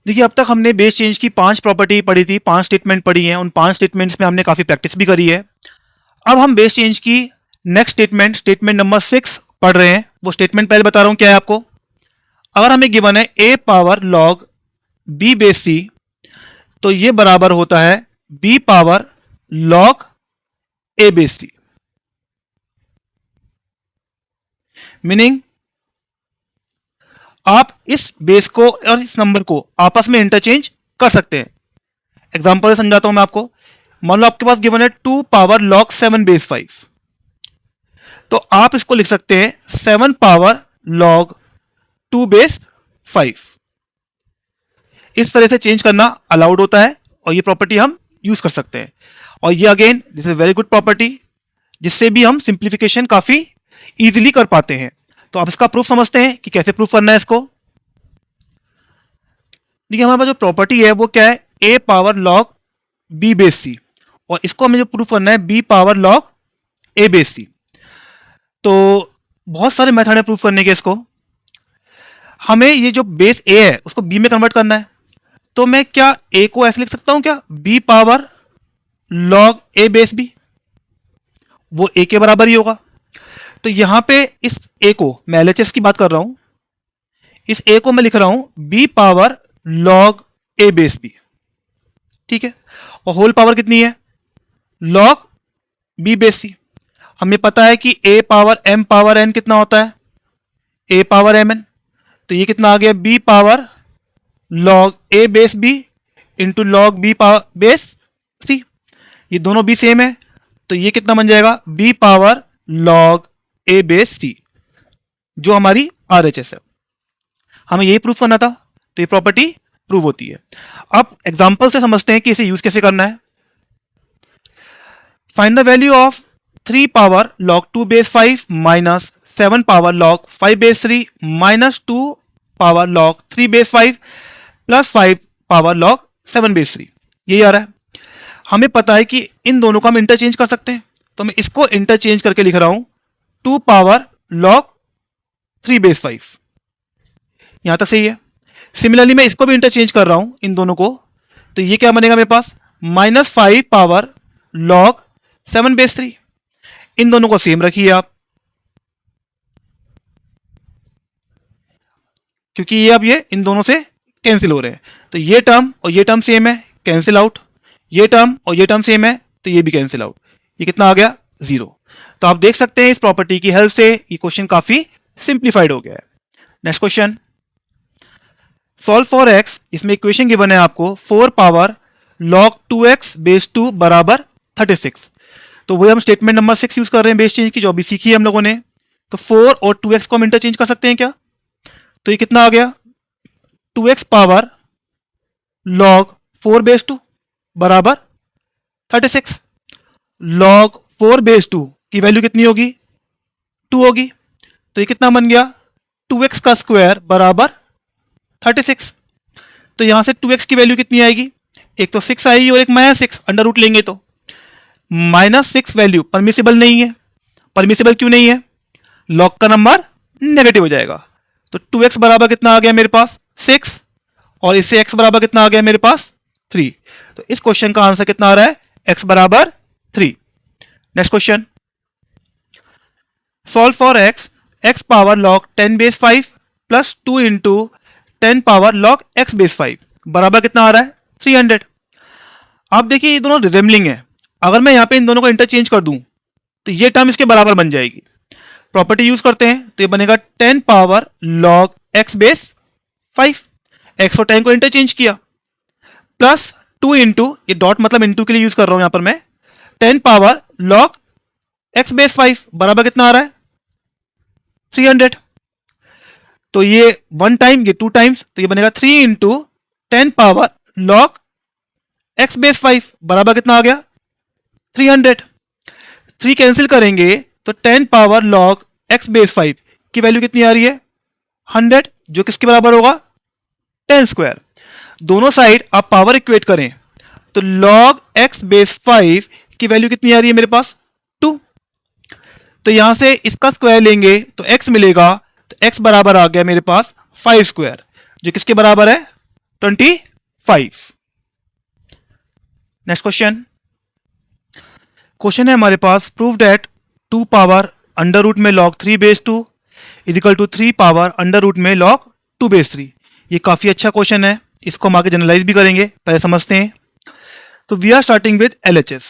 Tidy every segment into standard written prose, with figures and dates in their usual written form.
देखिए अब तक हमने बेस चेंज की 5 प्रॉपर्टी पढ़ी थी, 5 स्टेटमेंट पढ़ी हैं। उन 5 स्टेटमेंट्स में हमने काफ़ी प्रैक्टिस भी करी है। अब हम बेस चेंज की नेक्स्ट स्टेटमेंट नंबर 6 पढ़ रहे हैं। वो स्टेटमेंट पहले बता रहा हूं क्या है आपको। अगर हमें गिवन है a power log b base c, तो ये बराबर होता है b power log a base c। Meaning आप इस बेस को और इस नंबर को आपस में इंटरचेंज कर सकते हैं। एग्जांपल से समझाता हूं मैं आपको। मान लो आपके पास गिवन है 2 पावर log 7 बेस 5, तो आप इसको लिख सकते हैं 7 पावर log 2 बेस 5। इस तरह से चेंज करना अलाउड होता है और ये प्रॉपर्टी हम यूज कर सकते हैं। और ये again this is very good property, जिससे भी हम सिंप्लीफिकेशन काफी इजीली कर पाते हैं। तो आप इसका प्रूफ समझते हैं कि कैसे प्रूफ करना है इसको। देखिए हमारे पास जो प्रॉपर्टी है वो क्या है, a power log b base c, और इसको हमें जो प्रूफ करना है b power log a base c। तो बहुत सारे मेथड है प्रूफ करने के। इसको हमें ये जो बेस a है उसको b में कन्वर्ट करना है। तो मैं क्या a को ऐसे लिख सकता हूं क्या, b power log a base b, वो a के बराबर ही होगा। तो यहां पे इस a को, मैं LHS की बात कर रहा हूं, इस a को मैं लिख रहा हूं b power log a base b, ठीक है। और होल पावर कितनी है, log b बेस c। हमें पता है कि a power m power n कितना होता है, a पावर mn। तो ये कितना आ गया, b power log a base b into log b power base c। ये दोनों b सेम है, तो ये कितना बन जाएगा, b power log a base c, जो हमारी RHS है। हमें यही प्रूफ करना था, तो ये प्रॉपर्टी प्रूव होती है। अब एग्जांपल से समझते हैं कि इसे यूज कैसे करना है। Find the value of 3 power log 2 base 5 minus 7 power log 5 base 3 minus 2 power log 3 base 5 plus 5 power log 7 base 3। यही आ रहा है। हमें पता है कि इन दोनों को हम इंटरचेंज कर सकते हैं, तो मैं इसको इंटरचेंज करके लिख रहा हूं 2 पावर log 3 बेस 5। यहां तक सही है। सिमिलरली मैं इसको भी इंटरचेंज कर रहा हूं इन दोनों को, तो ये क्या बनेगा मेरे पास, माइनस 5 पावर log 7 बेस 3। इन दोनों को सेम रखिए आप, क्योंकि ये अब ये इन दोनों से कैंसिल हो रहे हैं। तो ये टर्म और ये टर्म सेम है, कैंसिल आउट। ये टर्म और ये टर्म सेम है, तो ये भी कैंसिल आउट। ये कितना आ गया, 0। तो आप देख सकते हैं इस प्रॉपर्टी की हेल्प से ये क्वेश्चन काफी सिंप्लीफाइड हो गया है। Next question, solve for x। इसमें इक्वेशन गिवन है आपको 4 पावर log 2x बेस 2 बराबर 36। तो वही हम स्टेटमेंट नंबर 6 यूज कर रहे हैं बेस चेंज की, जो अभी सीखी है हम लोगों ने। तो 4 और 2x को हम इंटरचेंज कर सकते हैं क्या। तो ये कितना आ गया, 2x पावर log 4 बेस 2 बराबर 36। log 4 बेस 2 की वैल्यू कितनी होगी, 2 होगी। तो ये कितना बन गया, 2x का स्क्वायर बराबर 36। तो यहां से 2x की वैल्यू कितनी आएगी, एक तो 6 आएगी और एक -6, अंडर रूट लेंगे तो -6 वैल्यू परमिसिबल नहीं है। परमिसिबल क्यों नहीं है, लॉग का नंबर नेगेटिव हो जाएगा। तो 2x बराबर कितना आ गया मेरे पास, 6, और इससे x बराबर कितना आ गया मेरे पास, 3। तो इस क्वेश्चन का आंसर कितना आ रहा है, x बराबर 3। Next question, solve for x power log 10 base 5 plus 2 into 10 power log x base 5 बराबर कितना आ रहा है, 300। आप देखिए ये दोनों रिजेंबलिंग है। अगर मैं यहां पे इन दोनों को इंटरचेंज कर दूं तो ये टर्म इसके बराबर बन जाएगी। प्रॉपर्टी यूज करते हैं तो ये बनेगा 10 power log x base 5। x और 10 को इंटरचेंज किया, प्लस 2 इंटू, ये डॉट मतलब इंटू के लिए यूज कर रहा हूं यहां पर मैं, 10 पावर log x बेस 5 बराबर कितना आ रहा है, 300। तो ये 1 टाइम, ये 2 टाइम्स, तो ये बनेगा 3 into 10 power log x base 5 बराबर कितना आ गया, 300। 3 कैंसिल करेंगे तो 10 पावर log x बेस 5 की वैल्यू कितनी आ रही है, 100, जो किसके बराबर होगा, 10 स्क्वायर। दोनों साइड आप पावर इक्वेट करें तो log x बेस 5 की वैल्यू कितनी आ रही है मेरे पास, 2। तो यहां से इसका स्क्वायर लेंगे तो x मिलेगा, तो x बराबर आ गया मेरे पास 5 स्क्वायर, जो किसके बराबर है, 25। नेक्स्ट क्वेश्चन है हमारे पास, prove that 2 power under root में log 3 base 2 is equal to 3 power under root में log 2 बेस 3। ये काफ़ी अच्छा क्वेश्चन है, इसको हम आगे जनरलाइज भी करेंगे, पहले समझते हैं। तो we are starting with LHS।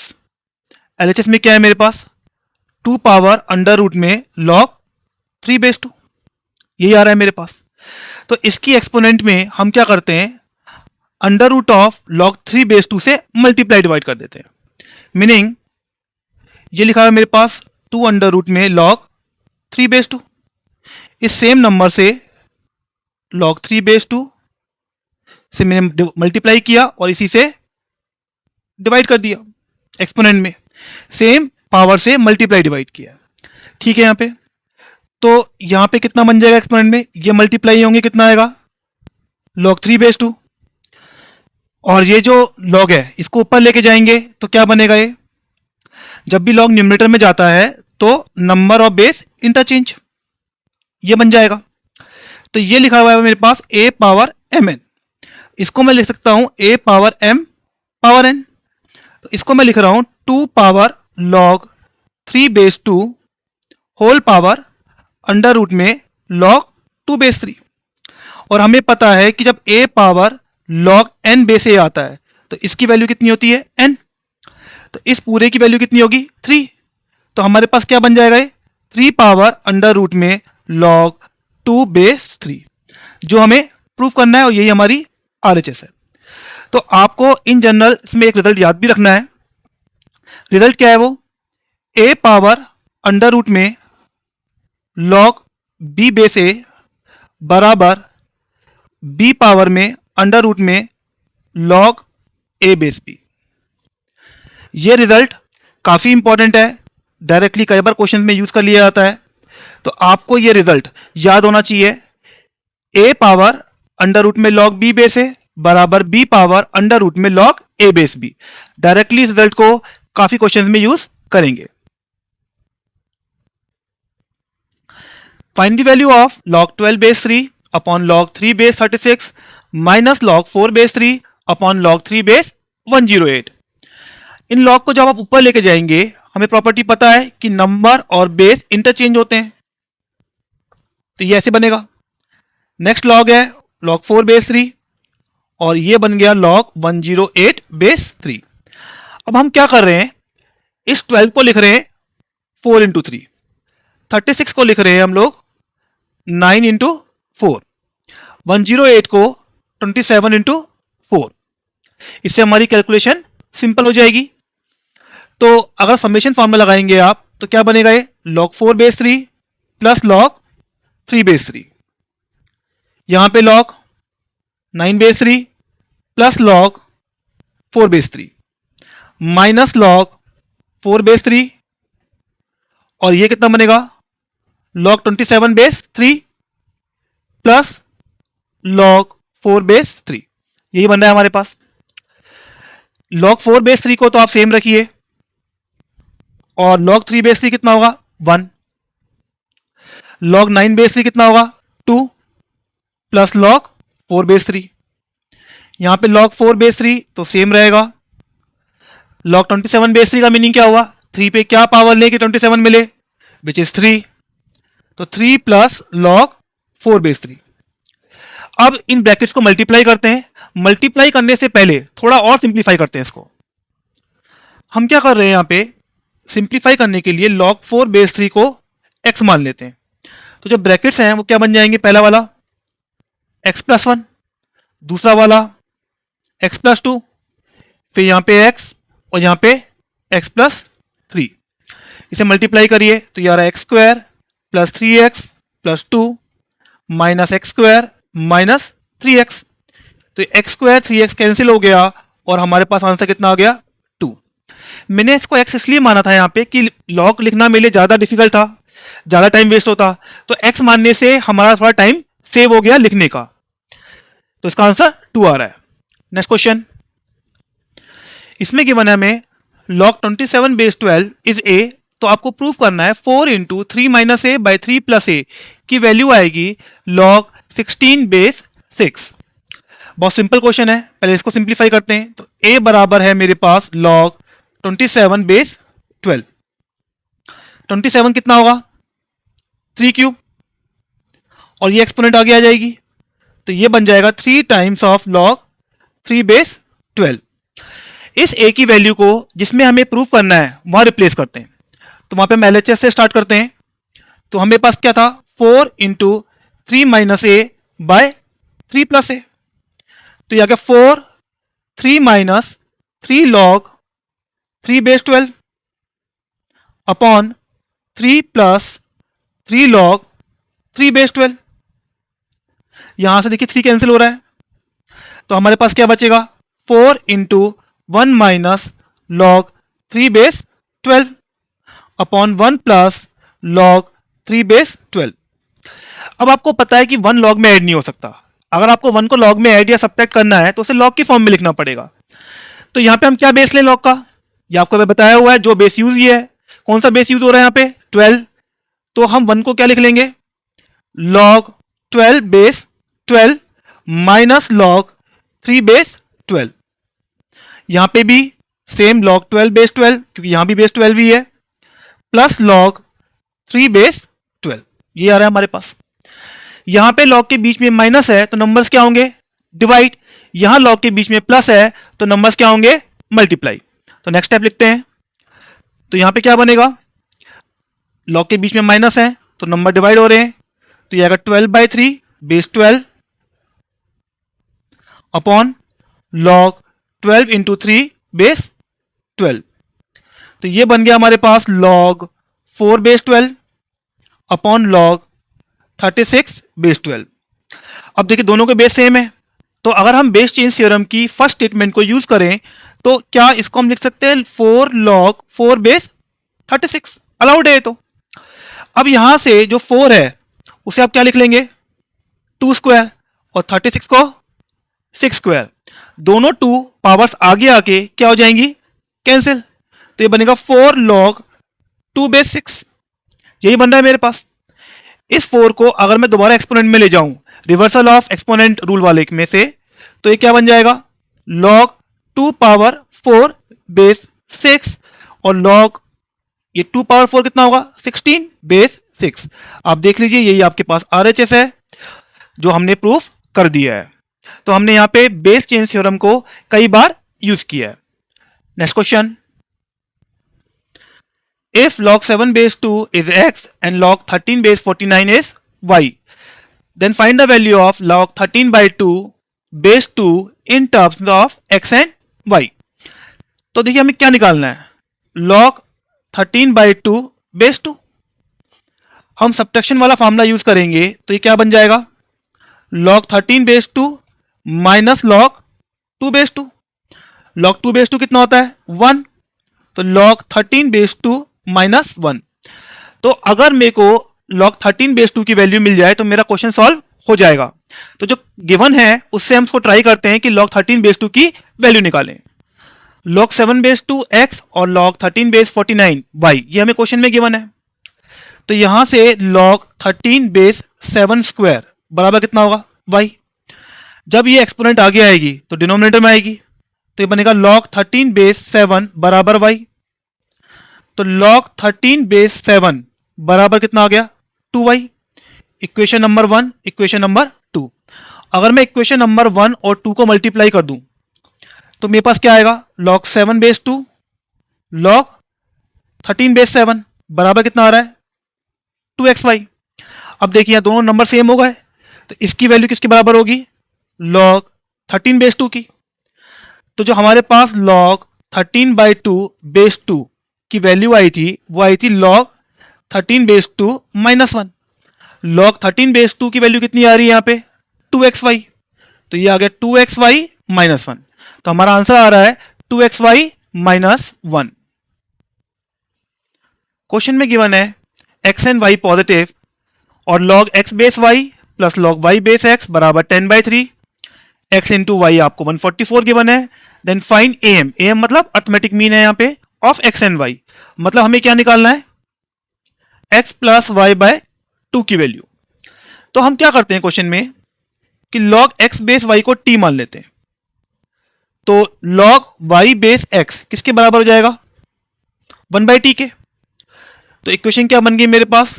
LHS में क्या है मेरे पास, 2 पावर अंडर रूट में log 3 बेस 2, यही आ रहा है मेरे पास। तो इसकी एक्सपोनेंट में हम क्या करते हैं, under root of log 3 base 2 से मल्टीप्लाई डिवाइड कर देते हैं। मीनिंग ये लिखा है मेरे पास 2 अंडर रूट में log 3 बेस 2, इस सेम नंबर से log 3 बेस 2 से मैंने मल्टीप्लाई किया और इसी से डिवाइड कर दिया एक्सपोनेंट में, सेम पावर से मल्टीप्लाई डिवाइड किया। ठीक है, यहाँ पे तो यहाँ पे कितना बन जाएगा एक्सपोनेंट में, ये मल्टीप्लाई होंगे, कितना आएगा log 3 बेस 2, और ये जो log है इसको ऊपर लेके जाएंगे तो क्या बनेगा, ये जब भी log न्यूमरेटर में जाता है तो नंबर ऑफ बेस इंटरचेंज, ये बन जाएगा। तो ये लिखा हुआ है मेरे पास a पावर mn, इसको मैं लिख सकता हूं a power m power n। तो इसको मैं लिख रहा हूं 2 power log 3 base 2 whole power under root में log 2 बेस 3। और हमें पता है कि जब a power log n base a आता है तो इसकी वैल्यू कितनी होती है, n। तो इस पूरे की वैल्यू कितनी होगी, 3। तो हमारे पास क्या बन जाएगा, ये 3 पावर अंडर रूट में log 2 बेस 3, जो हमें प्रूफ करना है, और यही हमारी RHS है। तो आपको इन जनरल इसमें एक रिजल्ट याद भी रखना है। रिजल्ट क्या है वो, a पावर अंडर रूट में log b बेस a बराबर b पावर में अंडर रूट में log a बेस b। ये रिजल्ट काफी इंपॉर्टेंट है, डायरेक्टली कई बार क्वेश्चन में यूज कर लिया जाता है। तो आपको ये रिजल्ट याद होना चाहिए, a पावर अंडर रूट में log b बेस a बराबर b पावर अंडर रूट में log a base b। Directly इस रिजल्ट को काफी क्वेश्चन में यूज करेंगे। Find the value of log 12 base 3 upon log 3 base 36 minus log 4 base 3 upon log 3 base 108। In log को जब आप ऊपर लेके जाएंगे, हमें प्रॉपर्टी पता है कि नंबर और बेस इंटरचेंज होते हैं, तो ये ऐसे बनेगा। नेक्स्ट लॉग है log 4 बेस 3 और ये बन गया log 108 बेस 3। अब हम क्या कर रहे हैं, इस 12 को लिख रहे हैं 4 इंटू 3, 36 को लिख रहे हैं हम लोग 9 इंटू 4, 108 को 27 इंटू 4। इससे हमारी कैलकुलेशन सिंपल हो जाएगी। तो अगर समेशन फॉर्मूला लगाएंगे आप तो क्या बनेगा, ये log 4 base 3 plus log 3 base 3, यहां पे log 9 base 3 plus log 4 base 3 minus log 4 base 3, और ये कितना बनेगा log 27 base 3 plus log 4 base 3। यही बन रहा है हमारे पास। log 4 बेस 3 को तो आप सेम रखिए, और log 3 बेस 3 कितना होगा 1, log 9 बेस 3 कितना होगा 2 प्लस log 4 बेस 3। यहां पे log 4 बेस 3 तो सेम रहेगा। log 27 बेस 3 का मीनिंग क्या हुआ, 3 पे क्या पावर ले कि 27 मिले, विच इज 3, तो 3 प्लस log 4 बेस 3। अब इन ब्रैकेट्स को मल्टीप्लाई करते हैं। मल्टीप्लाई करने से पहले थोड़ा और सिंप्लीफाई करते हैं इसको। हम क्या कर रहे हैं, यहां पे सिंप्लीफाई करने के लिए log 4 बेस 3 को x मान लेते हैं। तो जो ब्रैकेट्स हैं वो क्या बन जाएंगे, पहला वाला x प्लस 1, दूसरा वाला x प्लस 2, फिर यहां पे x और यहां पे x प्लस 3। इसे मल्टीप्लाई करिए तो ये आ रहा है x square plus 3x plus 2 minus x square minus 3x। तो एक्स स्क्वायर 3x कैंसिल हो गया और हमारे पास आंसर कितना आ गया 2। मैंने इसको x इसलिए माना था यहाँ पे कि log लिखना मेरे लिए ज्यादा डिफिकल्ट था, ज्यादा टाइम वेस्ट होता, तो x मानने से हमारा थोड़ा टाइम सेव हो गया लिखने का। तो इसका आंसर 2 आ रहा है। नेक्स्ट क्वेश्चन, इसमें गिवन है हमें log 27 बेस 12 इज a, तो आपको प्रूव करना है 4 into 3 minus A by 3 plus A की वैल्यू आएगी log 16 बेस 6। बहुत सिंपल क्वेश्चन है, पहले इसको सिंप्लीफाई करते हैं। तो a बराबर है मेरे पास log 27 बेस 12। 27 कितना होगा 3 क्यूब, और ये एक्सपोनेंट आगे आ जाएगी, तो ये बन जाएगा 3 टाइम्स ऑफ log 3 बेस 12। इस a की वैल्यू को जिसमें हमें प्रूफ करना है वहां रिप्लेस करते हैं। तो वहां पे हम LHS से स्टार्ट करते हैं। तो हमें पास क्या था 4 इंटू 3 माइनस ए बाय 3 प्लस ए। तो ये आ गया 4 3 minus 3 log 3 base 12 upon 3 plus 3 log 3 base 12। यहां से देखिए 3 कैंसिल हो रहा है, तो हमारे पास क्या बचेगा 4 into 1 minus log 3 base 12 upon 1 plus log 3 base 12। अब आपको पता है कि 1 log में ऐड नहीं हो सकता। अगर आपको 1 को log में ऐड या सब्ट्रैक्ट करना है तो उसे log की फॉर्म में लिखना पड़ेगा। तो यहां पे हम क्या बेस लें log का, ये आपको बताया हुआ है, जो बेस यूज ये है। कौन सा बेस यूज हो रहा है यहाँ पे 12, तो हम 1 को क्या लिख लेंगे log 12 base 12 minus log 3 base 12। यहां पे भी सेम log 12 बेस 12, क्योंकि यहां भी बेस 12 ही है, प्लस log 3 बेस 12। ये आ रहा है हमारे पास। यहां पे log के बीच में माइनस है तो नंबर्स क्या होंगे डिवाइड, यहां log के बीच में प्लस है तो नंबर्स क्या होंगे मल्टीप्लाई। तो नेक्स्ट स्टेप लिखते हैं। तो यहां पे क्या बनेगा, log के बीच में माइनस है तो नंबर डिवाइड हो रहे हैं, तो ये आएगा 12/3 base 12 upon log 12 into 3 base 12। तो ये बन गया हमारे पास log 4 base 12 upon log 36 base 12। अब देखिए दोनों के बेस सेम है, तो अगर हम बेस चेंज थ्योरम की फर्स्ट स्टेटमेंट को यूज करें तो क्या इसको हम लिख सकते हैं 4 log 4 बेस 36, अलाउड है। तो अब यहां से जो 4 है उसे आप क्या लिख लेंगे 2 स्क्वायर, और 36 को 6 स्क्वायर। दोनों 2 पावर्स आगे आके क्या हो जाएंगी कैंसिल, तो ये बनेगा 4 log 2 बेस 6। यही बन रहा है मेरे पास। इस 4 को अगर मैं दोबारा एक्सपोनेंट में ले जाऊं रिवर्सल ऑफ एक्सपोनेंट रूल वाले में से, तो ये क्या बन जाएगा log 2 पावर 4 बेस 6, और log ये 2 पावर 4 कितना होगा 16 बेस 6। आप देख लीजिए यही आपके पास RHS है जो हमने प्रूफ कर दिया है। तो हमने यहां पे बेस चेंज थ्योरम को कई बार यूज किया है। Next question, if log 7 base 2 is x and log 13 base 49 is y, then find the value of log 13 by 2 base 2 in terms of x and y। तो देखिए हमें क्या निकालना है log 13 by 2 base 2। हम सब्ट्रैक्शन वाला फॉर्मूला यूज करेंगे तो ये क्या बन जाएगा log 13 base 2 minus log 2 base 2। log 2 base 2 कितना होता है 1, तो log 13 base 2 माइनस 1। तो अगर मेरे को log 13 बेस 2 की वैल्यू मिल जाए तो मेरा क्वेश्चन सॉल्व हो जाएगा। तो जो गिवन है उससे हम इसको ट्राई करते हैं कि log 13 बेस 2 की वैल्यू निकालें। log 7 बेस 2 x और log 13 बेस 49 y, ये हमें क्वेश्चन में गिवन है। तो यहां से log 13 बेस 7 स्क्वायर बराबर कितना होगा y। जब ये एक्सपोनेंट आगे आएगी तो डिनोमिनेटर में आएगी, तो ये बनेगा log 13 बेस 7 बराबर y। तो log 13 बेस 7 बराबर कितना आ गया 2y। Equation number 1, equation number 2। अगर मैं इक्वेशन नंबर 1 और 2 को मल्टीप्लाई कर दूं तो मेरे पास क्या आएगा log 7 बेस 2 log 13 बेस 7 बराबर कितना आ रहा है 2xy। अब देखिए यहाँ दोनों नंबर सेम हो गए, तो इसकी वैल्यू किसके बराबर होगी log 13 बेस 2 की। तो जो हमारे पास log 13 बाई 2 बेस 2 की वैल्यू आई थी वो आई थी log 13 base 2 minus 1। log 13 base 2 की वैल्यू कितनी आ रही है यहाँ पे 2xy, तो ये आ गया 2xy माइनस 1। तो हमारा आंसर आ रहा है 2xy माइनस 1। क्वेश्चन में गिवन है x एंड y पॉजिटिव और log x base y plus log y base x बराबर 10/3। x इंटू वाई आपको 144 गिवन है। देन फाइंड am, am मतलब अर्थमेटिक मीन है यहाँ पे ऑफ x एंड y, मतलब हमें क्या निकालना है x प्लस वाई बाय 2 की वैल्यू। तो हम क्या करते हैं क्वेश्चन में कि log x बेस y को t मान लेते हैं, तो log y बेस x किसके बराबर हो जाएगा? 1/t के। तो इक्वेशन क्या बन गई मेरे पास?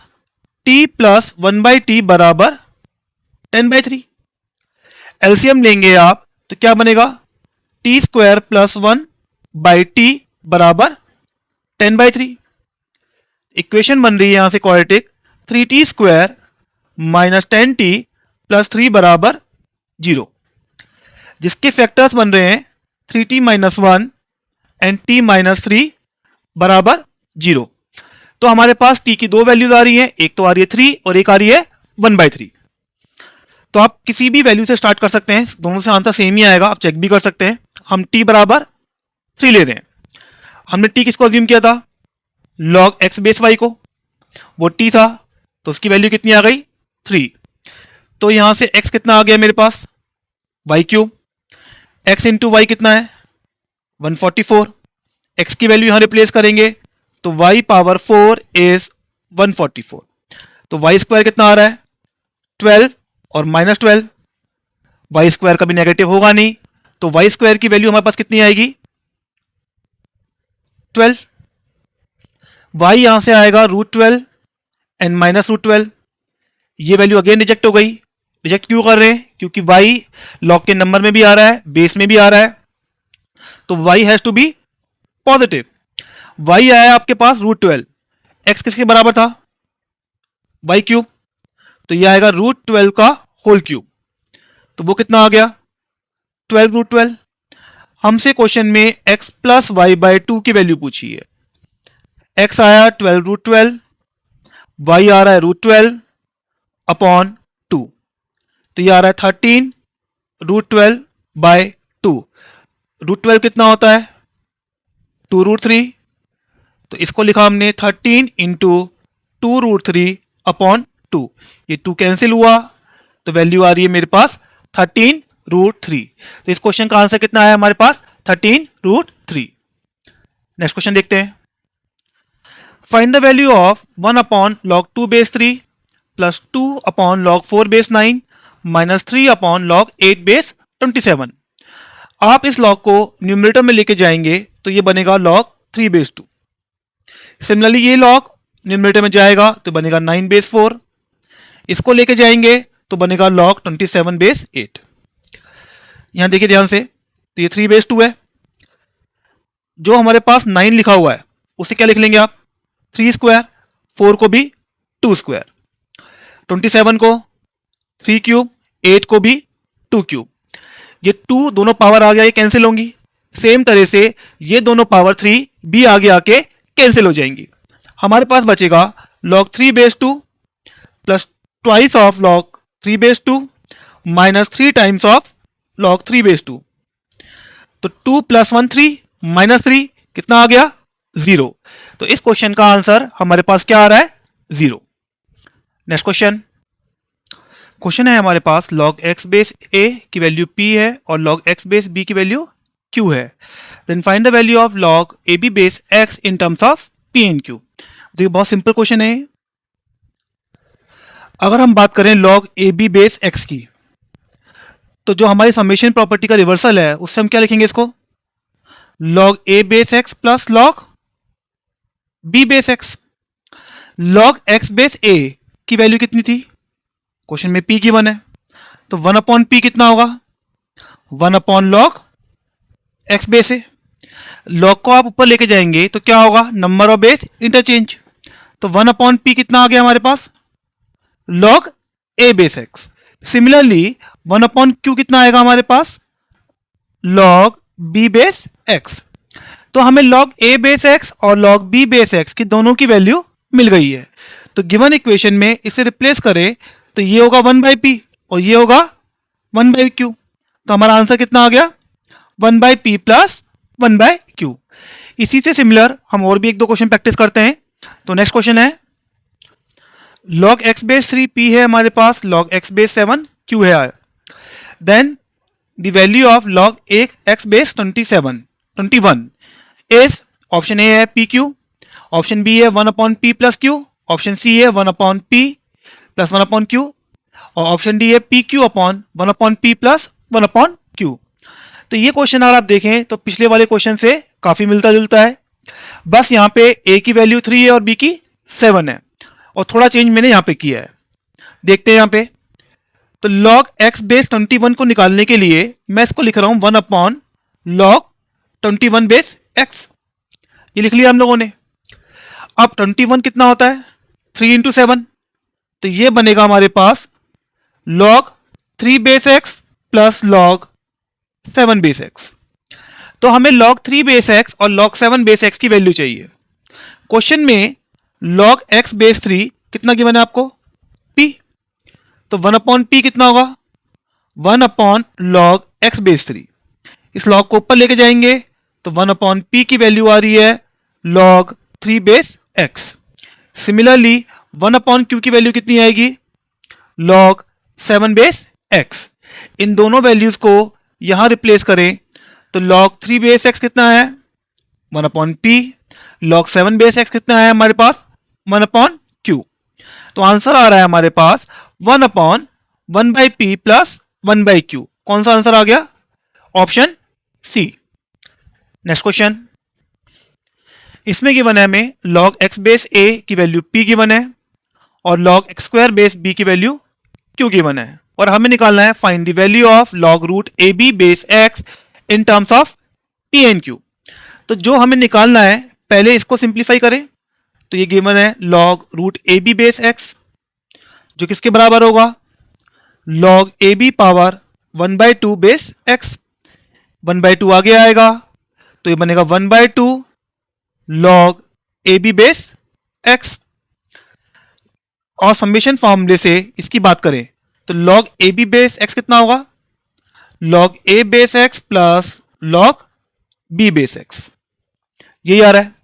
t प्लस 1/t बराबर 10/3। एलसीएम लेंगे आप तो क्या बनेगा? t स्क्वायर प्लस 1/t बराबर 10/3। इक्वेशन बन रही है यहां से quadratic 3t square minus 10t plus 3 बराबर 0, जिसके फैक्टर्स बन रहे हैं 3t minus 1 and t minus 3 बराबर 0। तो हमारे पास t की दो वैल्यूज आ रही हैं, एक तो आ रही है 3 और एक आ रही है 1/3। तो आप किसी भी वैल्यू से स्टार्ट कर सकते हैं, दोनों से आंसर सेम ही आएगा, आप चेक भी कर सकते हैं। हम t बराबर 3 ले रहे हैं। हमने t किसको अज्यूम किया था? log x बेस y को, वो t था, तो उसकी वैल्यू कितनी आ गई? 3। तो यहां से x कितना आ गया मेरे पास? y cube. x into y कितना है? 144। x की वैल्यू यहां रिप्लेस करेंगे तो y पावर 4 इज 144। तो y स्क्वायर कितना आ रहा है? 12 और माइनस 12। y स्क्वायर कभी नेगेटिव होगा नहीं, तो y स्क्वायर की वैल्यू हमारे पास कितनी आएगी? 12। y यहां से आएगा √12 एंड माइनस √12। ये वैल्यू अगेन रिजेक्ट हो गई। रिजेक्ट क्यों कर रहे हैं? क्योंकि y लॉग के नंबर में भी आ रहा है, बेस में भी आ रहा है, तो y has to be positive. y आया आपके पास √12, x किसके बराबर था? y क्यूब, तो ये आएगा √12 का होल क्यूब, तो वो कितना आ गया? 12 √12। हमसे क्वेश्चन में x प्लस वाई बाई 2 की वैल्यू पूछी है। x आया 12 √12, y आ रहा है √12 अपॉन 2, तो ये आ रहा है 13 √12 बाय 2। √12 कितना होता है? 2 √3, तो इसको लिखा हमने 13 इंटू 2 √3 अपॉन 2। ये 2 कैंसिल हुआ तो वैल्यू आ रही है मेरे पास 13 √3। तो इस क्वेश्चन का आंसर कितना आया हमारे पास? 13 √3। नेक्स्ट क्वेश्चन देखते हैं। Find the value of 1 upon log 2 base 3 plus 2 upon log 4 base 9 minus 3 upon log 8 base 27। आप इस log को न्यूमरेटर में लेके जाएंगे तो ये बनेगा log 3 बेस 2। सिमिलरली ये log न्यूमरेटर में जाएगा तो बनेगा 9 बेस 4। इसको लेके जाएंगे तो बनेगा log 27 बेस 8। यहां देखिए ध्यान से, तो ये 3 बेस 2 है। जो हमारे पास 9 लिखा हुआ है उसे क्या लिख लेंगे आप? 3 स्क्वायर, 4 को भी 2 स्क्वायर, 27 को 3 क्यूब, 8 को भी 2 क्यूब। ये 2 दोनों पावर आ गया, ये कैंसिल होंगी। सेम तरह से ये दोनों पावर 3 भी आगे आके कैंसिल हो जाएंगी। हमारे पास बचेगा log 3 base 2 plus twice of log 3 base 2 minus 3 times of log 3 base 2। तो 2 प्लस 1 3 माइनस 3 कितना आ गया? 0। तो इस क्वेश्चन का आंसर हमारे पास क्या आ रहा है? 0। Next question. क्वेश्चन है हमारे पास log x बेस a की वैल्यू p है और log x बेस b की वैल्यू q है। Then find the value of log ab base x in terms of p and q। देखिए बहुत सिंपल क्वेश्चन है। अगर हम बात करें log ab बेस x की, तो जो हमारी समेशन प्रॉपर्टी का रिवर्सल है उससे हम क्या लिखेंगे इसको? log a base x plus log b base x। log x base a की वैल्यू कितनी थी? क्वेश्चन में p गिवन है, तो 1 अपॉन p कितना होगा? 1 upon log x base a। log को आप ऊपर लेके जाएंगे तो क्या होगा? नंबर ऑफ बेस इंटरचेंज, तो 1 अपॉन p कितना आ गया हमारे पास? log a base x। Similarly 1 upon q कितना आएगा हमारे पास? log b base x। तो हमें log a बेस x और log b बेस x की दोनों की वैल्यू मिल गई है। तो गिवन इक्वेशन में इसे रिप्लेस करें तो ये होगा 1/p और ये होगा 1/q। तो हमारा आंसर कितना आ गया? 1/p plus 1/q। इसी से सिमिलर हम और भी एक दो क्वेश्चन प्रैक्टिस करते हैं। तो नेक्स्ट क्वेश्चन है log x बेस 3 p है हमारे पास, log x बेस 7 q है। Then the value of log x base 21 is, option A है pq, ऑप्शन बी है 1 upon p plus q, option C है 1 upon p plus 1 upon q, और option D है p q upon 1/p plus 1/q। तो ये question अगर आप देखें तो पिछले वाले क्वेश्चन से काफी मिलता जुलता है, बस यहाँ पे a की वैल्यू 3 है और b की 7 है, और थोड़ा चेंज मैंने यहाँ पे किया है। देखते हैं यहाँ पे, तो log x बेस 21 को निकालने के लिए मैं इसको लिख रहा हूं 1/log 21 बेस x। ये लिख लिया हम लोगों ने। अब 21 कितना होता है, 3 इंटू 7, तो ये बनेगा हमारे पास log 3 base x plus log 7 base x। तो हमें log 3 बेस x और log 7 बेस x की वैल्यू चाहिए। क्वेश्चन में log x बेस 3 कितना गिवन है आपको, p, तो 1/p कितना होगा, 1/log x बेस 3। इस log को ऊपर लेके जाएंगे तो 1/p की वैल्यू आ रही है log 3 base x। Similarly 1/q की वैल्यू कितनी आएगी, log 7 बेस x। इन दोनों वैल्यूज को यहां रिप्लेस करें तो log 3 बेस x कितना है, 1/p, log 7 बेस x कितना है हमारे पास, 1/q। तो आंसर आ रहा है हमारे पास 1/1/p प्लस 1/q। कौन सा आंसर आ गया, ऑप्शन सी। नेक्स्ट क्वेश्चन, इसमें गिवन है हमें log x बेस a की वैल्यू p गिवन है और log x square base b की वैल्यू q गिवन है, और हमें निकालना है find the value of log root ab base x in terms of p and q। तो जो हमें निकालना है पहले इसको सिंप्लीफाई करें, तो ये गिवन है log root ab base x, जो किसके बराबर होगा, log ab power 1/2 base x। 1/2 आगे आएगा तो ये बनेगा 1/2 log ab बेस x। और समेशन फॉर्मूले से इसकी बात करें तो log ab बेस x कितना होगा, log a base x plus log b base x, यही आ रहा है।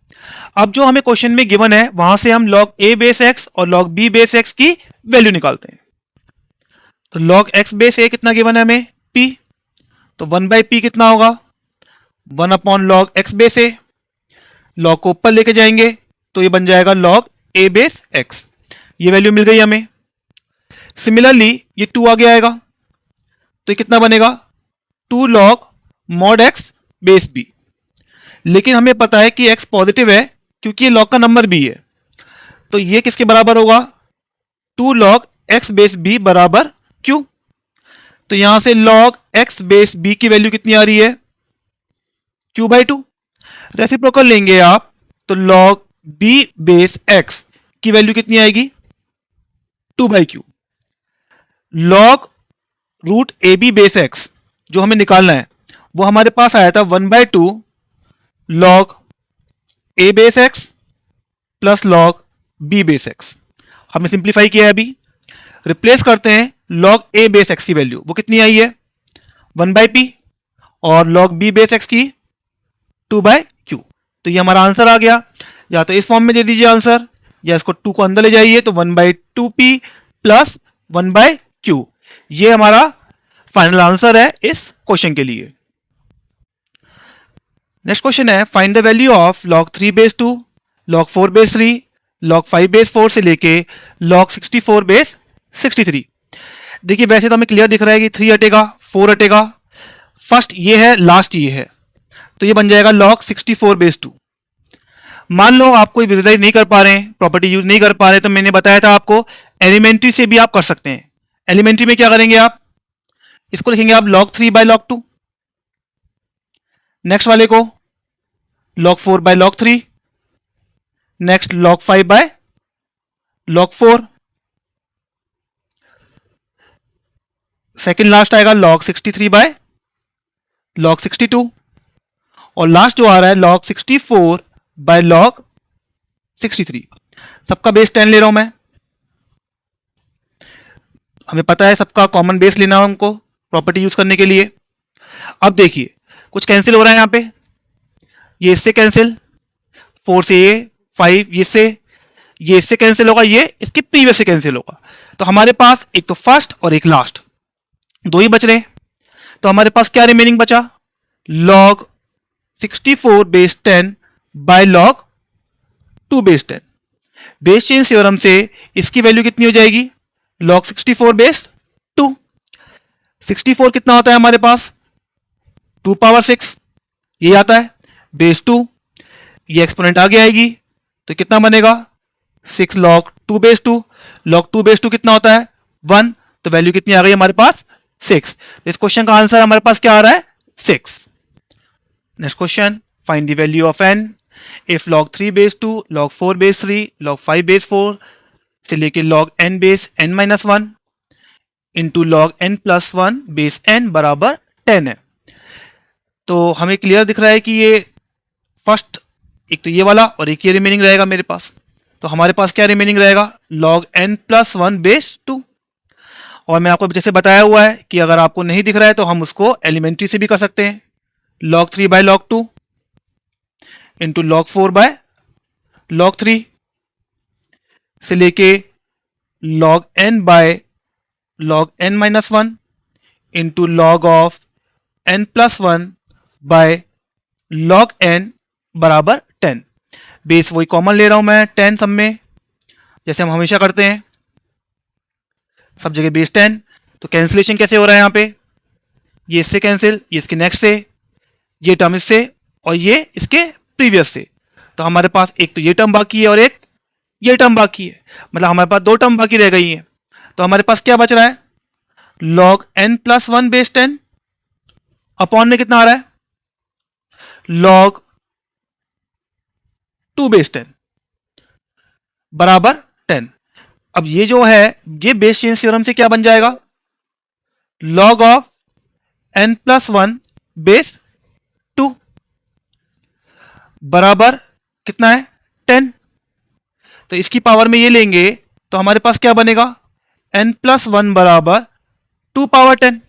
अब जो हमें क्वेश्चन में गिवन है वहां से हम log a बेस x और log b बेस x की वैल्यू निकालते हैं। तो log x बेस a कितना गिवन है हमें, p, तो 1/p कितना होगा, 1/log x base a। log को ऊपर लेके जाएंगे तो ये बन जाएगा log a बेस x, ये वैल्यू मिल गई हमें। सिमिलरली ये 2 आगे आएगा तो ये कितना बनेगा, 2 log mod x base b। लेकिन हमें पता है कि x पॉजिटिव है क्योंकि ये log का नंबर b है, तो ये किसके बराबर होगा, 2 log x बेस b बराबर q। तो यहां से log x बेस b की वैल्यू कितनी आ रही है, q/2। रेसिप्रोकल लेंगे आप तो log b बेस x की वैल्यू कितनी आएगी, 2/q। log root ab base x जो हमें निकालना है वो हमारे पास आया था 1/2 log a base x plus log b base x। हमने सिंप्लीफाई किया है, अभी रिप्लेस करते हैं log a बेस x की वैल्यू, वो कितनी आई है 1/p, और log b बेस x की 2/q। तो ये हमारा आंसर आ गया। या तो इस फॉर्म में दे दीजिए आंसर, या इसको 2 को अंदर ले जाइए तो 1/2p प्लस 1/q। ये हमारा फाइनल आंसर है इस क्वेश्चन के लिए। नेक्स्ट क्वेश्चन है find the value of log 3 base 2, log 4 base 3, log 5 base 4 से लेके log 64 बेस 63। देखिए वैसे तो हमें क्लियर दिख रहा है कि 3 हटेगा 4 हटेगा, फर्स्ट ये है लास्ट ये है, तो ये बन जाएगा log 64 बेस 2। मान लो आप कोई विजुलाइज नहीं कर पा रहे हैं, प्रॉपर्टी यूज नहीं कर पा रहे, तो मैंने बताया था आपको एलिमेंट्री से भी आप कर सकते हैं। एलिमेंट्री में क्या करेंगे आप, इसको लिखेंगे आप log 3/log 2, नेक्स्ट वाले को log 4/log 3, next log 5/log 4, second last आएगा log 63/log 62, और लास्ट जो आ रहा है log 64/log 63। सबका बेस 10 ले रहा हूं मैं, हमें पता है सबका कॉमन बेस लेना है हमको प्रॉपर्टी यूज करने के लिए। अब देखिए कुछ कैंसिल हो रहा है यहां पे, ये इससे कैंसिल, 4 से ये 5 ये इससे कैंसिल होगा, ये इसके प्रीवियस से कैंसिल होगा। तो हमारे पास एक तो फर्स्ट और एक लास्ट, दो ही बच रहे। तो हमारे पास क्या रिमेनिंग बचा, log 64 base 10 by log 2 base 10। Base change theorem से इसकी वैल्यू कितनी हो जाएगी, log 64 बेस 64 कितना होता है हमारे पास, 2 पावर 6, ये आता है बेस 2, ये एक्सपोनेंट आगे आएगी तो कितना बनेगा 6 log 2 बेस 2, log 2 बेस 2 कितना होता है 1, तो वैल्यू कितनी आ गई हमारे पास 6। तो इस क्वेश्चन का आंसर हमारे पास क्या आ रहा है 6। Next question, find the value of n if log 3 base 2, log 4 base 3, log 5 base 4 से लेके log n base n minus 1 into log n plus 1 base n बराबर 10 है। तो हमें क्लियर दिख रहा है कि ये फर्स्ट एक तो ये वाला और एक ये रिमेनिंग रहेगा मेरे पास। तो हमारे पास क्या रिमेनिंग रहेगा log n प्लस 1 बेस 2। और मैं आपको जैसे बताया हुआ है कि अगर आपको नहीं दिख रहा है तो हम उसको एलिमेंट्री से भी कर सकते हैं, log 3 by log 2 into log 4 by log 3 से लेके log n by log n minus 1 into log of n plus 1 by log n बराबर 10। बेस वही कॉमन ले रहा हूं मैं 10 सब में, जैसे हम हमेशा करते हैं, सब जगह बेस 10। तो कैंसिलेशन कैसे हो रहा है यहाँ पे, ये इससे कैंसिल, ये इसके नेक्स्ट से, ये टर्म इससे और ये इसके प्रीवियस से। तो हमारे पास एक तो ये टर्म बाकी है और एक ये टर्म बाकी है, मतलब हमारे पास 2 टर्म बाकी रह गई हैं। तो हमारे पास क्या बच रहा है log n plus 1 base 10 upon में कितना आ रहा है log 2 बेस 10 बराबर 10। अब ये जो है ये बेस चेंज थ्योरम से क्या बन जाएगा log of n plus 1 base 2 बराबर कितना है 10। तो इसकी पावर में ये लेंगे तो हमारे पास क्या बनेगा n प्लस 1 बराबर 2 पावर 10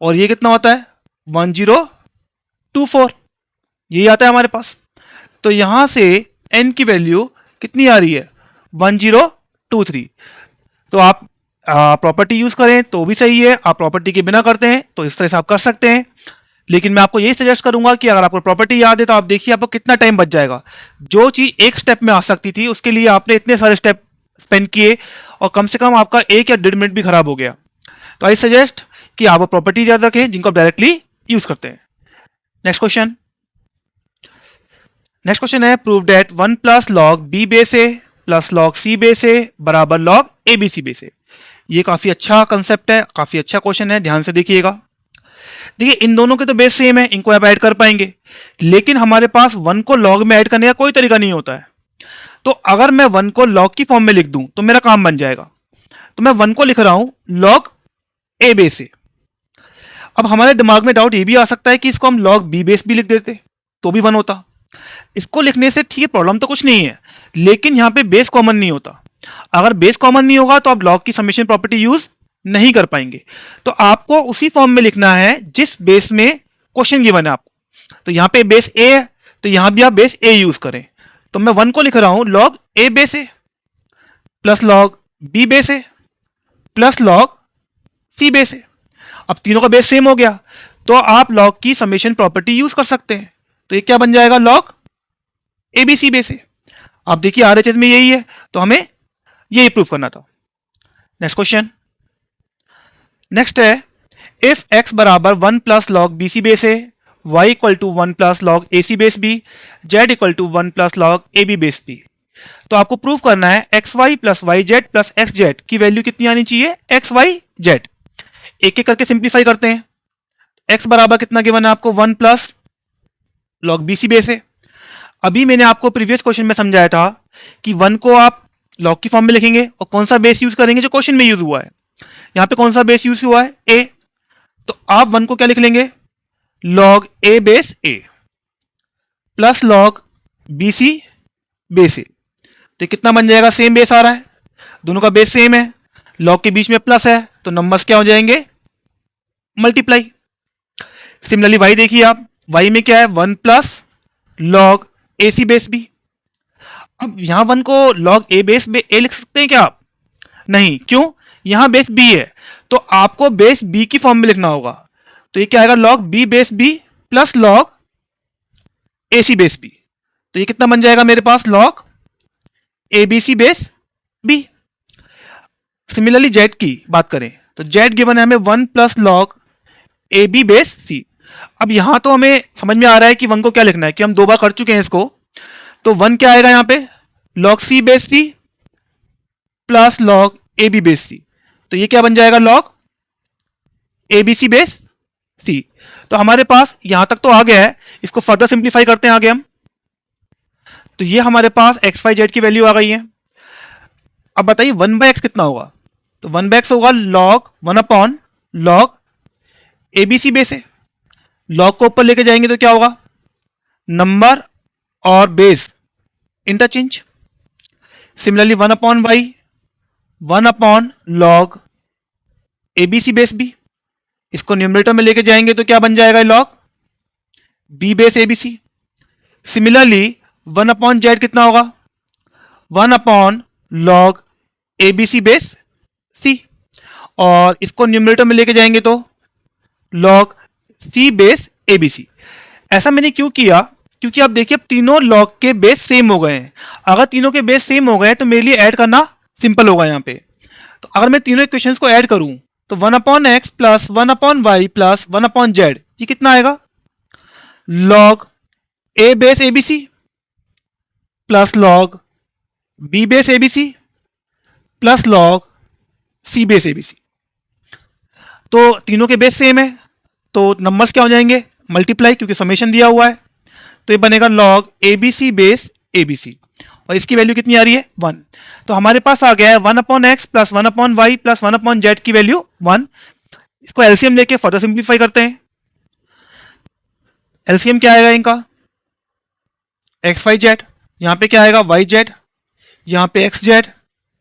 और ये कितना होता है 1024, यही आता है हमारे पास। तो यहां से n की वैल्यू कितनी आ रही है 1023। तो आप प्रॉपर्टी यूज करें तो भी सही है, आप प्रॉपर्टी के बिना करते हैं तो इस तरह से आप कर सकते हैं। लेकिन मैं आपको यही सजेस्ट करूंगा कि अगर आपको प्रॉपर्टी याद है तो आप देखिए आपको कितना टाइम बच जाएगा। जो चीज एक स्टेप में आ सकती थी उसके लिए आपने इतने सारे स्टेप स्पेंड किए और कम से कम आपका 1 या 1.5 मिनट भी खराब हो गया। तो आई सजेस्ट कि आप वो प्रॉपर्टीज याद रखें जिनको आप डायरेक्टली यूज करते हैं। नेक्स्ट क्वेश्चन है prove that 1 plus log B base A plus log C base A बराबर log A B C base A. ये काफी अच्छा कंसेप्ट है, काफी अच्छा क्वेश्चन है, ध्यान से देखिएगा। देखिए इन दोनों के तो बेस सेम है, इनको आप ऐड कर पाएंगे, लेकिन हमारे पास 1 को लॉग में ऐड करने का कोई तरीका नहीं होता है। तो अगर मैं 1 को लॉग की फॉर्म में लिख दूं तो मेरा काम बन जाएगा। तो मैं 1 को लिख रहा हूं लॉग ए बेस ए। अब हमारे दिमाग में डाउट ये भी आ सकता है कि इसको हम लॉग बी बेस भी लिख देते तो भी 1 होता। इसको लिखने से ठीक है, प्रॉब्लम तो कुछ नहीं है, लेकिन यहां पे बेस कॉमन नहीं होता। अगर बेस कॉमन नहीं होगा तो आप लॉग की समेशन प्रॉपर्टी यूज नहीं कर पाएंगे। तो आपको उसी फॉर्म में लिखना है जिस बेस में क्वेश्चन गिवन है आपको। तो यहां पे बेस ए है तो यहां भी आप बेस ए यूज करें। तो मैं 1 को लिख रहा हूं log A base A plus log B base A plus log C base ए। अब तीनों का बेस सेम हो गया तो आप लॉग की समेशन प्रॉपर्टी यूज कर सकते हैं। तो ये क्या बन जाएगा log A B C base A. आप देखिए आरएचएस में यही है तो हमें यही प्रूफ करना था। नेक्स्ट क्वेश्चन, नेक्स्ट है इफ x बराबर 1 plus log B C base a, y equal to 1 plus log A C base b, z equal to 1 plus log A B base B. तो आपको प्रूफ करना है x y plus y z plus x z की value कितनी आनी चाहिए x Y Z. एक एक करके सिंप्लीफाई करते हैं। x बराबर कितना गिवन है आपको 1 plus log B C base A. अभी मैंने आपको प्रीवियस क्वेश्चन में समझाया था कि 1 को आप लॉग की फॉर्म में लिखेंगे और कौन सा बेस यूज करेंगे जो क्वेश्चन में यूज हुआ है। यहां पे कौन सा बेस यूज हुआ है ए, तो आप 1 को क्या लिख लेंगे log A base A plus log B C base A. तो कितना बन जाएगा, सेम बेस आ रहा है, दोनों का बेस सेम है, लॉग के बीच में प्लस है तो नंबर्स क्या हो जाएंगे मल्टीप्लाई। सिमिलरली वाई देखिए आप, वाई में क्या है 1 प्लस लॉग ए सी बेस बी। अब यहां 1 को लॉग ए बेस बे ए लिख सकते हैं क्या आप, नहीं, क्यों, यहां बेस बी है तो आपको बेस बी की फॉर्म में लिखना होगा। तो ये क्या आएगा log B base B plus log ए सी बेस बी। तो ये कितना बन जाएगा मेरे पास log A B C base B. Similarly Z की बात करें तो जेड गिवन है हमें 1 plus log A B base C. अब यहां तो हमें समझ में आ रहा है कि 1 को क्या लिखना है, कि हम 2 बार कर चुके हैं इसको। तो 1 क्या आएगा यहां पे, log C base C plus log A B base C. तो ये क्या बन जाएगा, log A B C base C. तो हमारे पास यहां तक तो आ गया है, इसको फर्दर सिंप्लीफाई करते हैं आगे हम। तो ये हमारे पास एक्स वाई जेड की वैल्यू आ गई है। अब बताइए 1/x कितना होगा, तो 1/x होगा log 1 upon log A B C base है। लॉग को ऊपर लेके जाएंगे तो क्या होगा, नंबर और base interchange. Similarly 1 upon Y, 1 upon log A B C base B, इसको न्यूमरेटर में लेके जाएंगे तो क्या बन जाएगा, log B base A B C. Similarly 1 upon Z कितना होगा, 1 upon log A B C base C, और इसको न्यूमरेटर में लेके जाएंगे तो log C base A B c. ऐसा मैंने क्यों किया, क्योंकि आप देखिए अब तीनों लॉग के बेस सेम हो गए हैं। अगर तीनों के बेस सेम हो गए तो मेरे लिए ऐड करना सिंपल होगा यहाँ पे। तो अगर मैं तीनों इक्वेशंस को ऐड करूं तो 1 upon x plus 1 upon y plus 1 upon z, ये कितना आएगा, log A base A B c plus log B base A B c plus log C base A B c. तो तीनों के बेस सेम है तो नंबर्स क्या हो जाएंगे, मल्टीप्लाई, क्योंकि समेशन दिया हुआ है। तो ये बनेगा log A B C base A B c, और इसकी वैल्यू कितनी आ रही है, 1। तो हमारे पास आ गया है 1 upon x plus 1 upon y plus 1 upon z की वैल्यू 1। इसको एलसीएम लेके फर्दर सिंप्लीफाई करते हैं। एलसीएम क्या आएगा इनका, एक्स वाई जेड, यहां पे क्या आएगा वाई जेड, यहां पे x z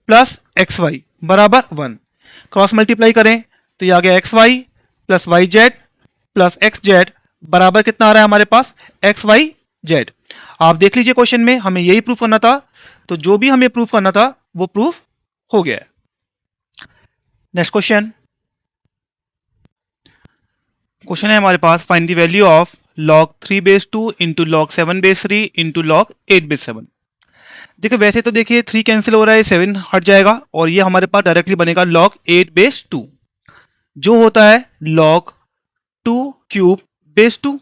plus x y बराबर 1। क्रॉस मल्टीप्लाई करें तो ये आ गया x y plus y z plus x z बराबर कितना आ रहा है हमारे पास, एक्स वाई जेड। आप देख लीजिए क्वेश्चन में हमें यही प्रूफ करना था, तो जो भी हमें प्रूफ करना था वो प्रूफ हो गया है। नेक्स्ट क्वेश्चन, क्वेश्चन है हमारे पास, find the value of log 3 base 2 into log 7 base 3 into log 8 base 7। देखिए वैसे तो देखिए 3 कैंसिल हो रहा है, 7 हट जाएगा और ये हमारे पास डायरेक्टली बनेगा log 8 बेस 2, जो होता है log 2 क्यूब बेस 2।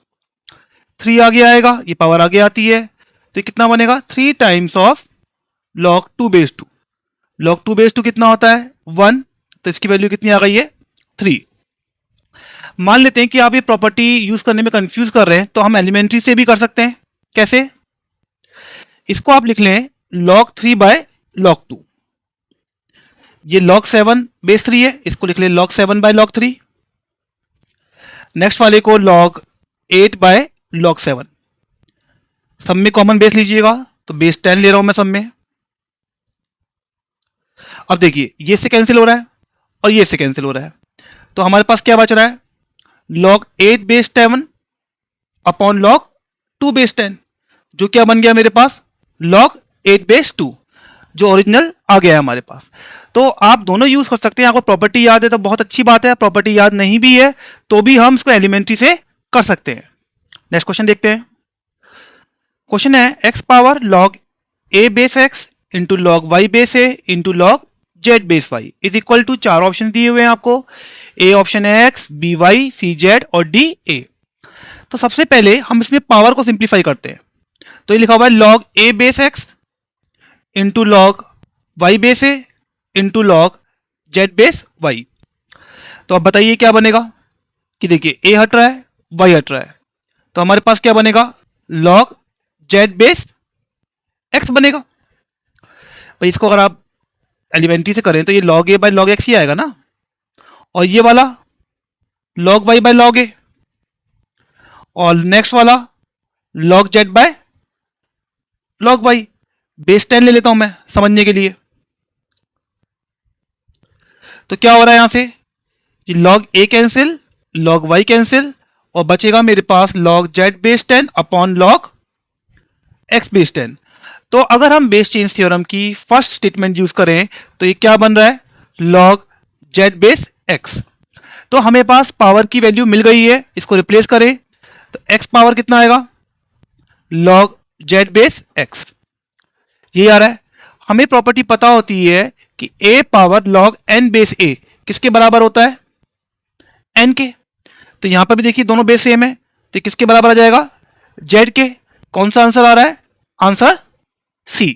3 आगे आएगा, ये पावर आगे आती है, तो ये कितना बनेगा, 3 times of log 2 base 2। log 2 base 2 कितना होता है, 1, तो इसकी वैल्यू कितनी आ गई है, 3। मान लेते हैं कि आप ये प्रॉपर्टी यूज करने में कंफ्यूज कर रहे हैं, तो हम एलिमेंट्री से भी कर सकते हैं। कैसे, इसको आप लिख लें log 3 बाय log 2। ये log 7 बेस 3 है, इसको लिख लें log 7 बाय log 3। नेक्स्ट वाले को log 8 बाय log 7। सब में कॉमन बेस लीजिएगा, तो बेस 10 ले रहा हूं मैं सब में। अब देखिए ये से कैंसिल हो रहा है और ये से कैंसिल हो रहा है, तो हमारे पास क्या बच रहा है, log 8 base 7 upon log 2 base 10, जो क्या बन गया मेरे पास, log 8 बेस 2, जो ओरिजिनल आ गया है हमारे पास। तो आप दोनों यूज कर सकते हैं। आपको प्रॉपर्टी याद है तो बहुत अच्छी बात है, प्रॉपर्टी याद नहीं भी है तो भी हम इसको एलिमेंट्री से कर सकते हैं। नेक्स्ट क्वेश्चन देखते हैं। क्वेश्चन है x power log a base x into log Y base A into log Z base Y is equal to 4 option दिए हुए हैं आपको। ए ऑप्शन है x, B Y, C Z और डी ए। तो सबसे पहले हम इसमें पावर को सिंप्लीफाई करते हैं, तो ये लिखा हुआ है log a base x into log Y base A into log Z base Y. तो अब बताइए क्या बनेगा, कि देखिए a हट रहा है, y हट रहा है, तो हमारे पास क्या बनेगा, log जेड बेस x बनेगा। भाई इसको अगर आप एलिमेंट्री से करें तो ये log a by log x ही आएगा ना, और ये वाला log y by log a, और नेक्स्ट वाला log z by log y। Base 10 ले लेता हूं मैं समझने के लिए, तो क्या हो रहा है यहां से, कि log a cancel, log y cancel, और बचेगा मेरे पास log z base 10 upon log x base 10। तो अगर हम बेस चेंज थ्योरम की फर्स्ट स्टेटमेंट यूज करें तो ये क्या बन रहा है, log z बेस x। तो हमें पास पावर की वैल्यू मिल गई है, इसको रिप्लेस करें तो x पावर कितना आएगा, log z बेस x, ये आ रहा है। हमें प्रॉपर्टी पता होती है कि a power log n base a किसके बराबर होता है, n के। तो यहां पर भी देखिए दोनों बेस सेम है, तो किसके बराबर आ जाएगा, z के। कौन सा आंसर आ रहा है, आंसर सी।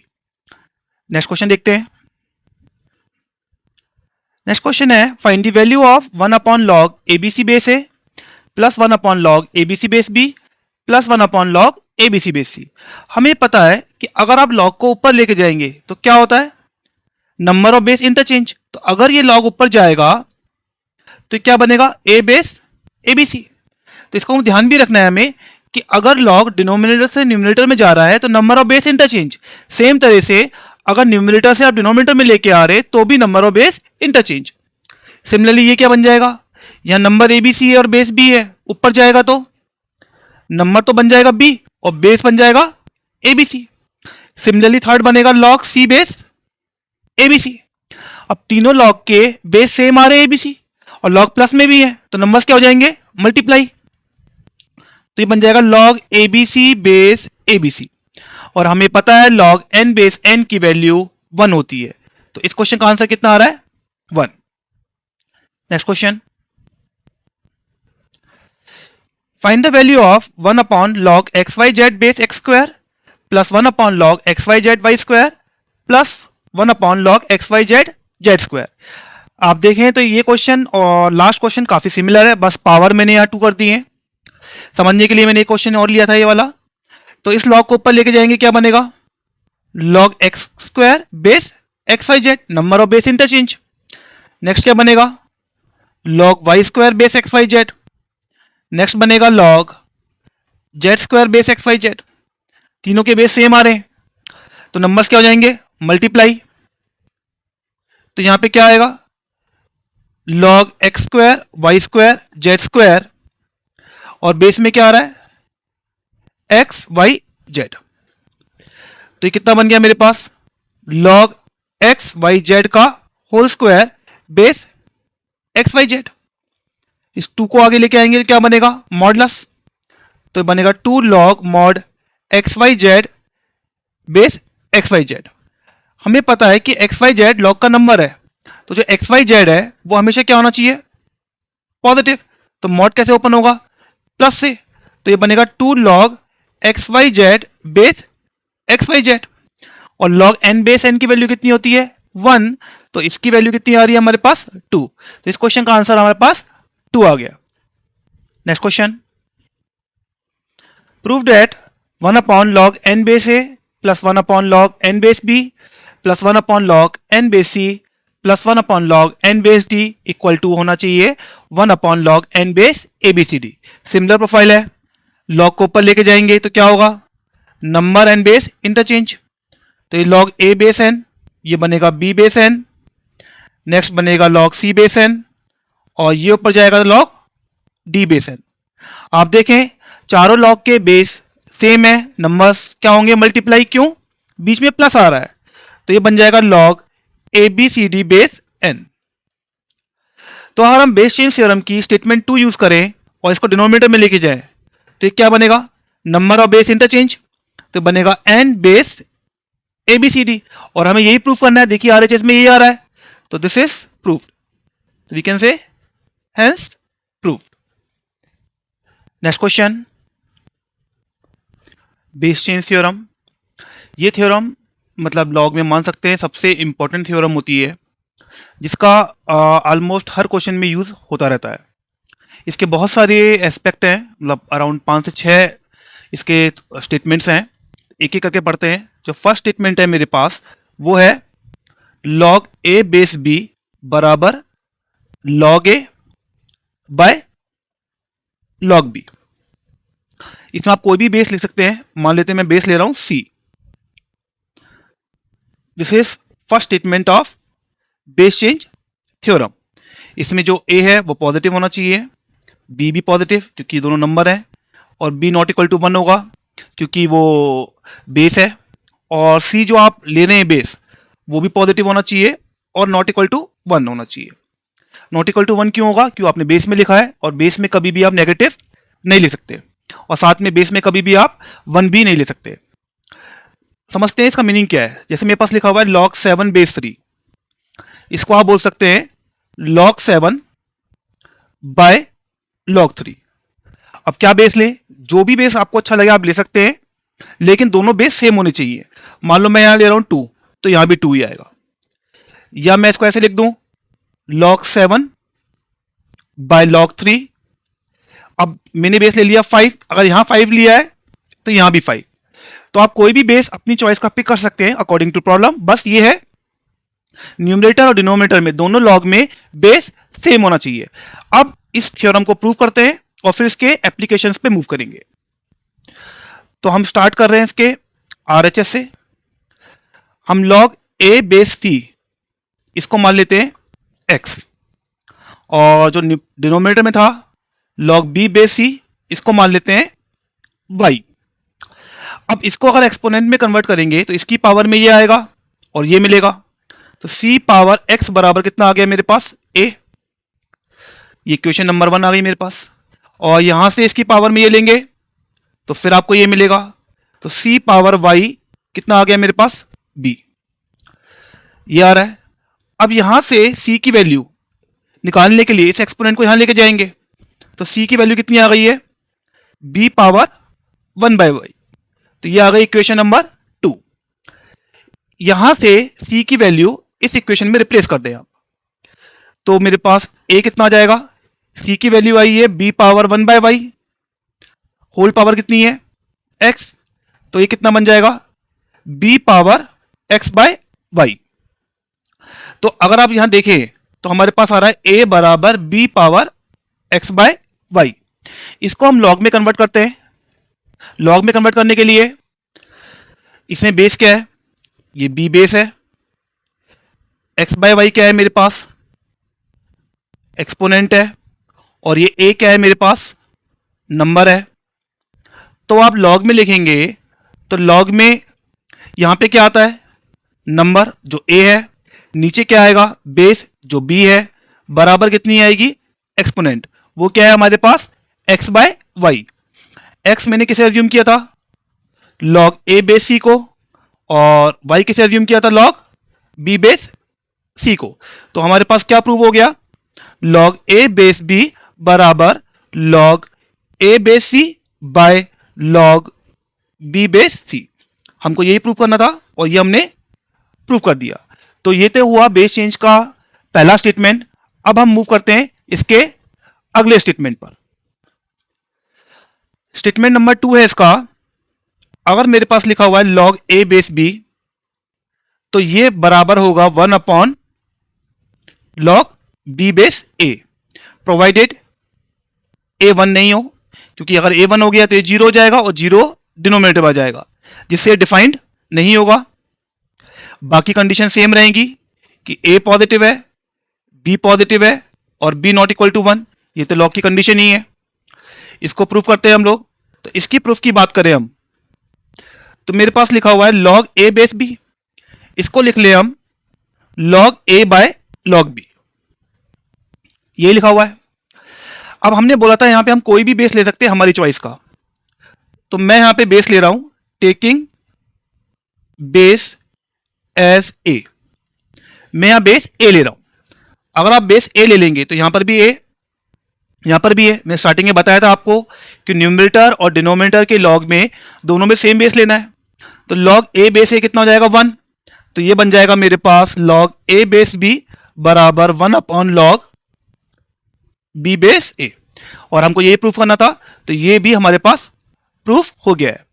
नेक्स्ट क्वेश्चन देखते हैं। नेक्स्ट क्वेश्चन है find the value of 1 upon log ABC base A plus 1 upon log ABC base B plus 1 upon log ABC base C. हमें पता है कि अगर आप लॉग को ऊपर लेके जाएंगे तो क्या होता है, नंबर ऑफ बेस इंटरचेंज। तो अगर ये लॉग ऊपर जाएगा तो क्या बनेगा, ए बेस एबीसी। तो इसको ध्यान भी रखना है हमें कि अगर लॉग डिनोमिनेटर से न्यूमरेटर में जा रहा है तो number of base interchange. Same तरह से अगर न्यूमरेटर से आप डिनोमिनेटर में लेके आ रहे तो भी number of base interchange. Similarly ये क्या बन जाएगा, यहां नंबर एबीसी है और बेस बी है, ऊपर जाएगा तो नंबर तो बन जाएगा बी और बेस बन जाएगा एबीसी। सिमिलरली थर्ड बनेगा लॉग सी बेस एबीसी। अब तीनों लॉग के बेस सेम आ रहे हैं एबीसी और लॉग प्लस में भी है, तो नंबर्स क्या हो जाएंगे, मल्टीप्लाई। तो ये बन जाएगा लॉग एबीसी बेस एबीसी। और हमें पता है लॉग एन बेस एन की वैल्यू 1 होती है। तो इस क्वेश्चन का आंसर कितना आ रहा है, 1। Next question, find the value of 1 upon log X Y Z base X square plus 1 upon log X Y Z Y square plus 1 upon log X Y Z Z square. आप देखें तो ये question और last question काफी similar है, बस power मैंने यहाँ 2 कर दी है। समझने के लिए मैंने एक क्वेश्चन और लिया था ये वाला। तो इस लॉग को ऊपर लेके जाएंगे, क्या बनेगा, log X square base X Y Z, number of base interchange. Next क्या बनेगा, log Y square base X Y Z. Next बनेगा log Z square base X Y Z. तीनों के बेस सेम आ रहे हैं तो नंबर्स क्या हो जाएंगे, मल्टीप्लाई। तो यहां पे क्या आएगा, log X square Y square Z square और बेस में क्या आ रहा है, एक्स वाई जेड। तो ये कितना बन गया मेरे पास, लॉग एक्स वाई जेड का whole square base X Y Z. इस 2 को आगे लेके आएंगे तो क्या बनेगा, मॉडलस। तो बनेगा 2 log mod X Y Z base X Y Z. हमें पता है कि एक्स वाई जेड लॉग का नंबर है, तो जो एक्स वाई जेड है वो हमेशा क्या होना चाहिए, पॉजिटिव। तो मॉड कैसे ओपन होगा, प्लस से। तो ये बनेगा 2 log X Y Z base X Y Z. और लॉग एन बेस एन की वैल्यू कितनी होती है, 1। तो इसकी वैल्यू कितनी आ रही है हमारे पास, 2। तो इस क्वेश्चन का आंसर हमारे पास 2 आ गया। Next question, prove that 1 upon log N base A plus 1 upon log N base B plus 1 upon log N base C plus 1 upon log N base D equal to होना चाहिए 1 upon log N base A B C D. Similar profile है, log को ऊपर लेके जाएंगे तो क्या होगा, नंबर एन बेस इंटरचेंज। तो ये लॉग ए बेस एन, ये बनेगा बी बेस एन। नेक्स्ट बनेगा लॉग सी बेस एन और ये ऊपर जाएगा लॉग डी बेस एन। आप देखें चारों लॉग के बेस सेम है, नंबर्स क्या होंगे, मल्टीप्लाई। क्यों, बीच में प्लस आ रहा है, तो ये बन जाएगा log A B C D base N. तो अगर हम बेस चेंज थ्योरम की स्टेटमेंट 2 यूज करें और इसको डिनोमिनेटर में लेके जाए तो ये क्या बनेगा, नंबर ऑफ बेस इंटरचेंज। तो बनेगा N base A B C D और हमें यही प्रूफ करना है। देखिए आरएचएस में यही आ रहा है, तो दिस इज प्रूव्ड। तो we can say hence proved. Next question, base change theorem. ये थ्योरम मतलब लॉग में मान सकते हैं सबसे इंपॉर्टेंट थ्योरम होती है, जिसका ऑलमोस्ट हर क्वेश्चन में यूज होता रहता है। इसके बहुत सारे एस्पेक्ट हैं, मतलब अराउंड 5 से 6 इसके स्टेटमेंट्स हैं। एक एक करके पढ़ते हैं। जो फर्स्ट स्टेटमेंट है मेरे पास वो है लॉग ए बेस बी बराबर log A by log B. इसमें आप कोई भी बेस लिख सकते हैं। मान लेते हैं मैं बेस ले रहा हूं C. This is first statement of base change theorem. इसमें जो ए है वो पॉजिटिव होना चाहिए, बी भी पॉजिटिव क्योंकि दोनों नंबर हैं, और बी नॉट इक्वल टू 1 होगा क्योंकि वो बेस है, और सी जो आप ले रहे हैं बेस वो भी पॉजिटिव होना चाहिए और नॉट इक्वल टू 1 होना चाहिए। नॉट इक्वल टू 1 क्यों होगा, क्यों आपने बेस में लिखा है और बेस में कभी भी आप नेगेटिव नहीं ले सकते, और साथ में बेस में कभी भी आप 1 भी नहीं ले सकते। समझते हैं इसका मीनिंग क्या है। जैसे मेरे पास लिखा हुआ है log 7 बेस 3, इसको आप बोल सकते हैं log 7 बाय log 3। अब क्या बेस लें? जो भी बेस आपको अच्छा लगे आप ले सकते हैं, लेकिन दोनों बेस सेम होने चाहिए। मान लो मैं यहां ले रहा हूं 2, तो यहां भी 2 ही आएगा। या मैं इसको ऐसे लिख दूं log 7 बाय log 3। अब मैंने बेस ले लिया 5, अगर यहां 5 लिया है तो यहां भी 5। तो आप कोई भी बेस अपनी चॉइस का पिक कर सकते हैं अकॉर्डिंग टू प्रॉब्लम। बस ये है न्यूमरेटर और डिनोमिनेटर में दोनों लॉग में बेस सेम होना चाहिए। अब इस थ्योरम को प्रूव करते हैं और फिर इसके एप्लीकेशंस पे मूव करेंगे। तो हम स्टार्ट कर रहे हैं इसके आरएचएस से। हम लॉग ए बेस सी इसको मान लेते हैं एक्स, और जो डिनोमिनेटर में था लॉग बी बेस सी इसको मान लेते हैं वाई। अब इसको अगर एक्सपोनेंट में कन्वर्ट करेंगे तो इसकी पावर में ये आएगा और ये मिलेगा। तो सी पावर एक्स बराबर कितना आ गया मेरे पास? ए। ये इक्वेशन नंबर 1 आ गई मेरे पास। और यहां से इसकी पावर में ये लेंगे तो फिर आपको ये मिलेगा। तो सी पावर वाई कितना आ गया मेरे पास? बी। ये आ रहा है। अब यहां से सी की वैल्यू निकालने के लिए इस एक्सपोनेंट को यहां लेके जाएंगे। तो सी की वैल्यू कितनी आ गई है? B power 1 by Y. तो ये आ गई इक्वेशन नंबर 2। यहां से सी की वैल्यू इस इक्वेशन में रिप्लेस कर दें आप, तो मेरे पास ए कितना आ जाएगा? सी की वैल्यू आई है B power 1 by Y, whole power कितनी है? एक्स। तो ये कितना बन जाएगा? B power X by Y. तो अगर आप यहां देखें तो हमारे पास आ रहा है ए बराबर B power X by Y. इसको हम लॉग में कन्वर्ट करते हैं। लॉग में कन्वर्ट करने के लिए इसमें बेस क्या है? ये बी बेस है। एक्स बाय वाई क्या है मेरे पास? एक्सपोनेंट है। और ये ए क्या है मेरे पास? नंबर है। तो आप लॉग में लिखेंगे तो लॉग में यहां पे क्या आता है? नंबर जो ए है, नीचे क्या आएगा? बेस जो बी है, बराबर कितनी आएगी? एक्सपोनेंट, वो क्या है हमारे पास? X by Y. एक्स मैंने किसे एज्यूम किया था? लॉग ए बेस सी को। और वाई किसे एज्यूम किया था? लॉग बी बेस सी को। तो हमारे पास क्या प्रूव हो गया? लॉग ए बेस बी बराबर log A base C by log B base C. हमको यही प्रूव करना था और ये हमने प्रूव कर दिया। तो ये तो हुआ बेस चेंज का पहला स्टेटमेंट। अब हम मूव करते हैं इसके अगले स्टेटमेंट पर। स्टेटमेंट नंबर 2 है इसका। अगर मेरे पास लिखा हुआ है लॉग ए बेस बी, तो ये बराबर होगा 1 अपॉन लॉग बी बेस ए, प्रोवाइडेड ए 1 नहीं हो, क्योंकि अगर ए 1 हो गया तो ये 0 हो जाएगा और 0 डिनोमिनेटर में आ जाएगा, जिससे डिफाइंड नहीं होगा। बाकी कंडीशन सेम रहेंगी कि ए पॉजिटिव है, बी पॉजिटिव है और बी नॉट इक्वल टू 1। ये तो लॉग की कंडीशन ही है। इसको प्रूफ करते हैं हम लोग। तो इसकी प्रूफ की बात करें हम, तो मेरे पास लिखा हुआ है लॉग ए बेस बी, इसको लिख ले हम log A by log B, ये लिखा हुआ है। अब हमने बोला था यहां पे हम कोई भी बेस ले सकते हैं हमारी चॉइस का। तो मैं यहां पे बेस ले रहा हूं, टेकिंग बेस एज ए। मैं यहां बेस ए ले रहा हूं। अगर आप बेस ए ले लेंगे तो यहां पर भी ए, यहां पर भी है। मैं स्टार्टिंग में बताया था आपको कि न्यूमरेटर और डिनोमिनेटर के लॉग में दोनों में सेम बेस लेना है। तो लॉग ए बेस ए कितना हो जाएगा? 1। तो ये बन जाएगा मेरे पास लॉग ए बेस बी बराबर 1 अपॉन लॉग बी बेस ए। और हमको ये प्रूफ करना था, तो ये भी हमारे पास प्रूफ हो गया है।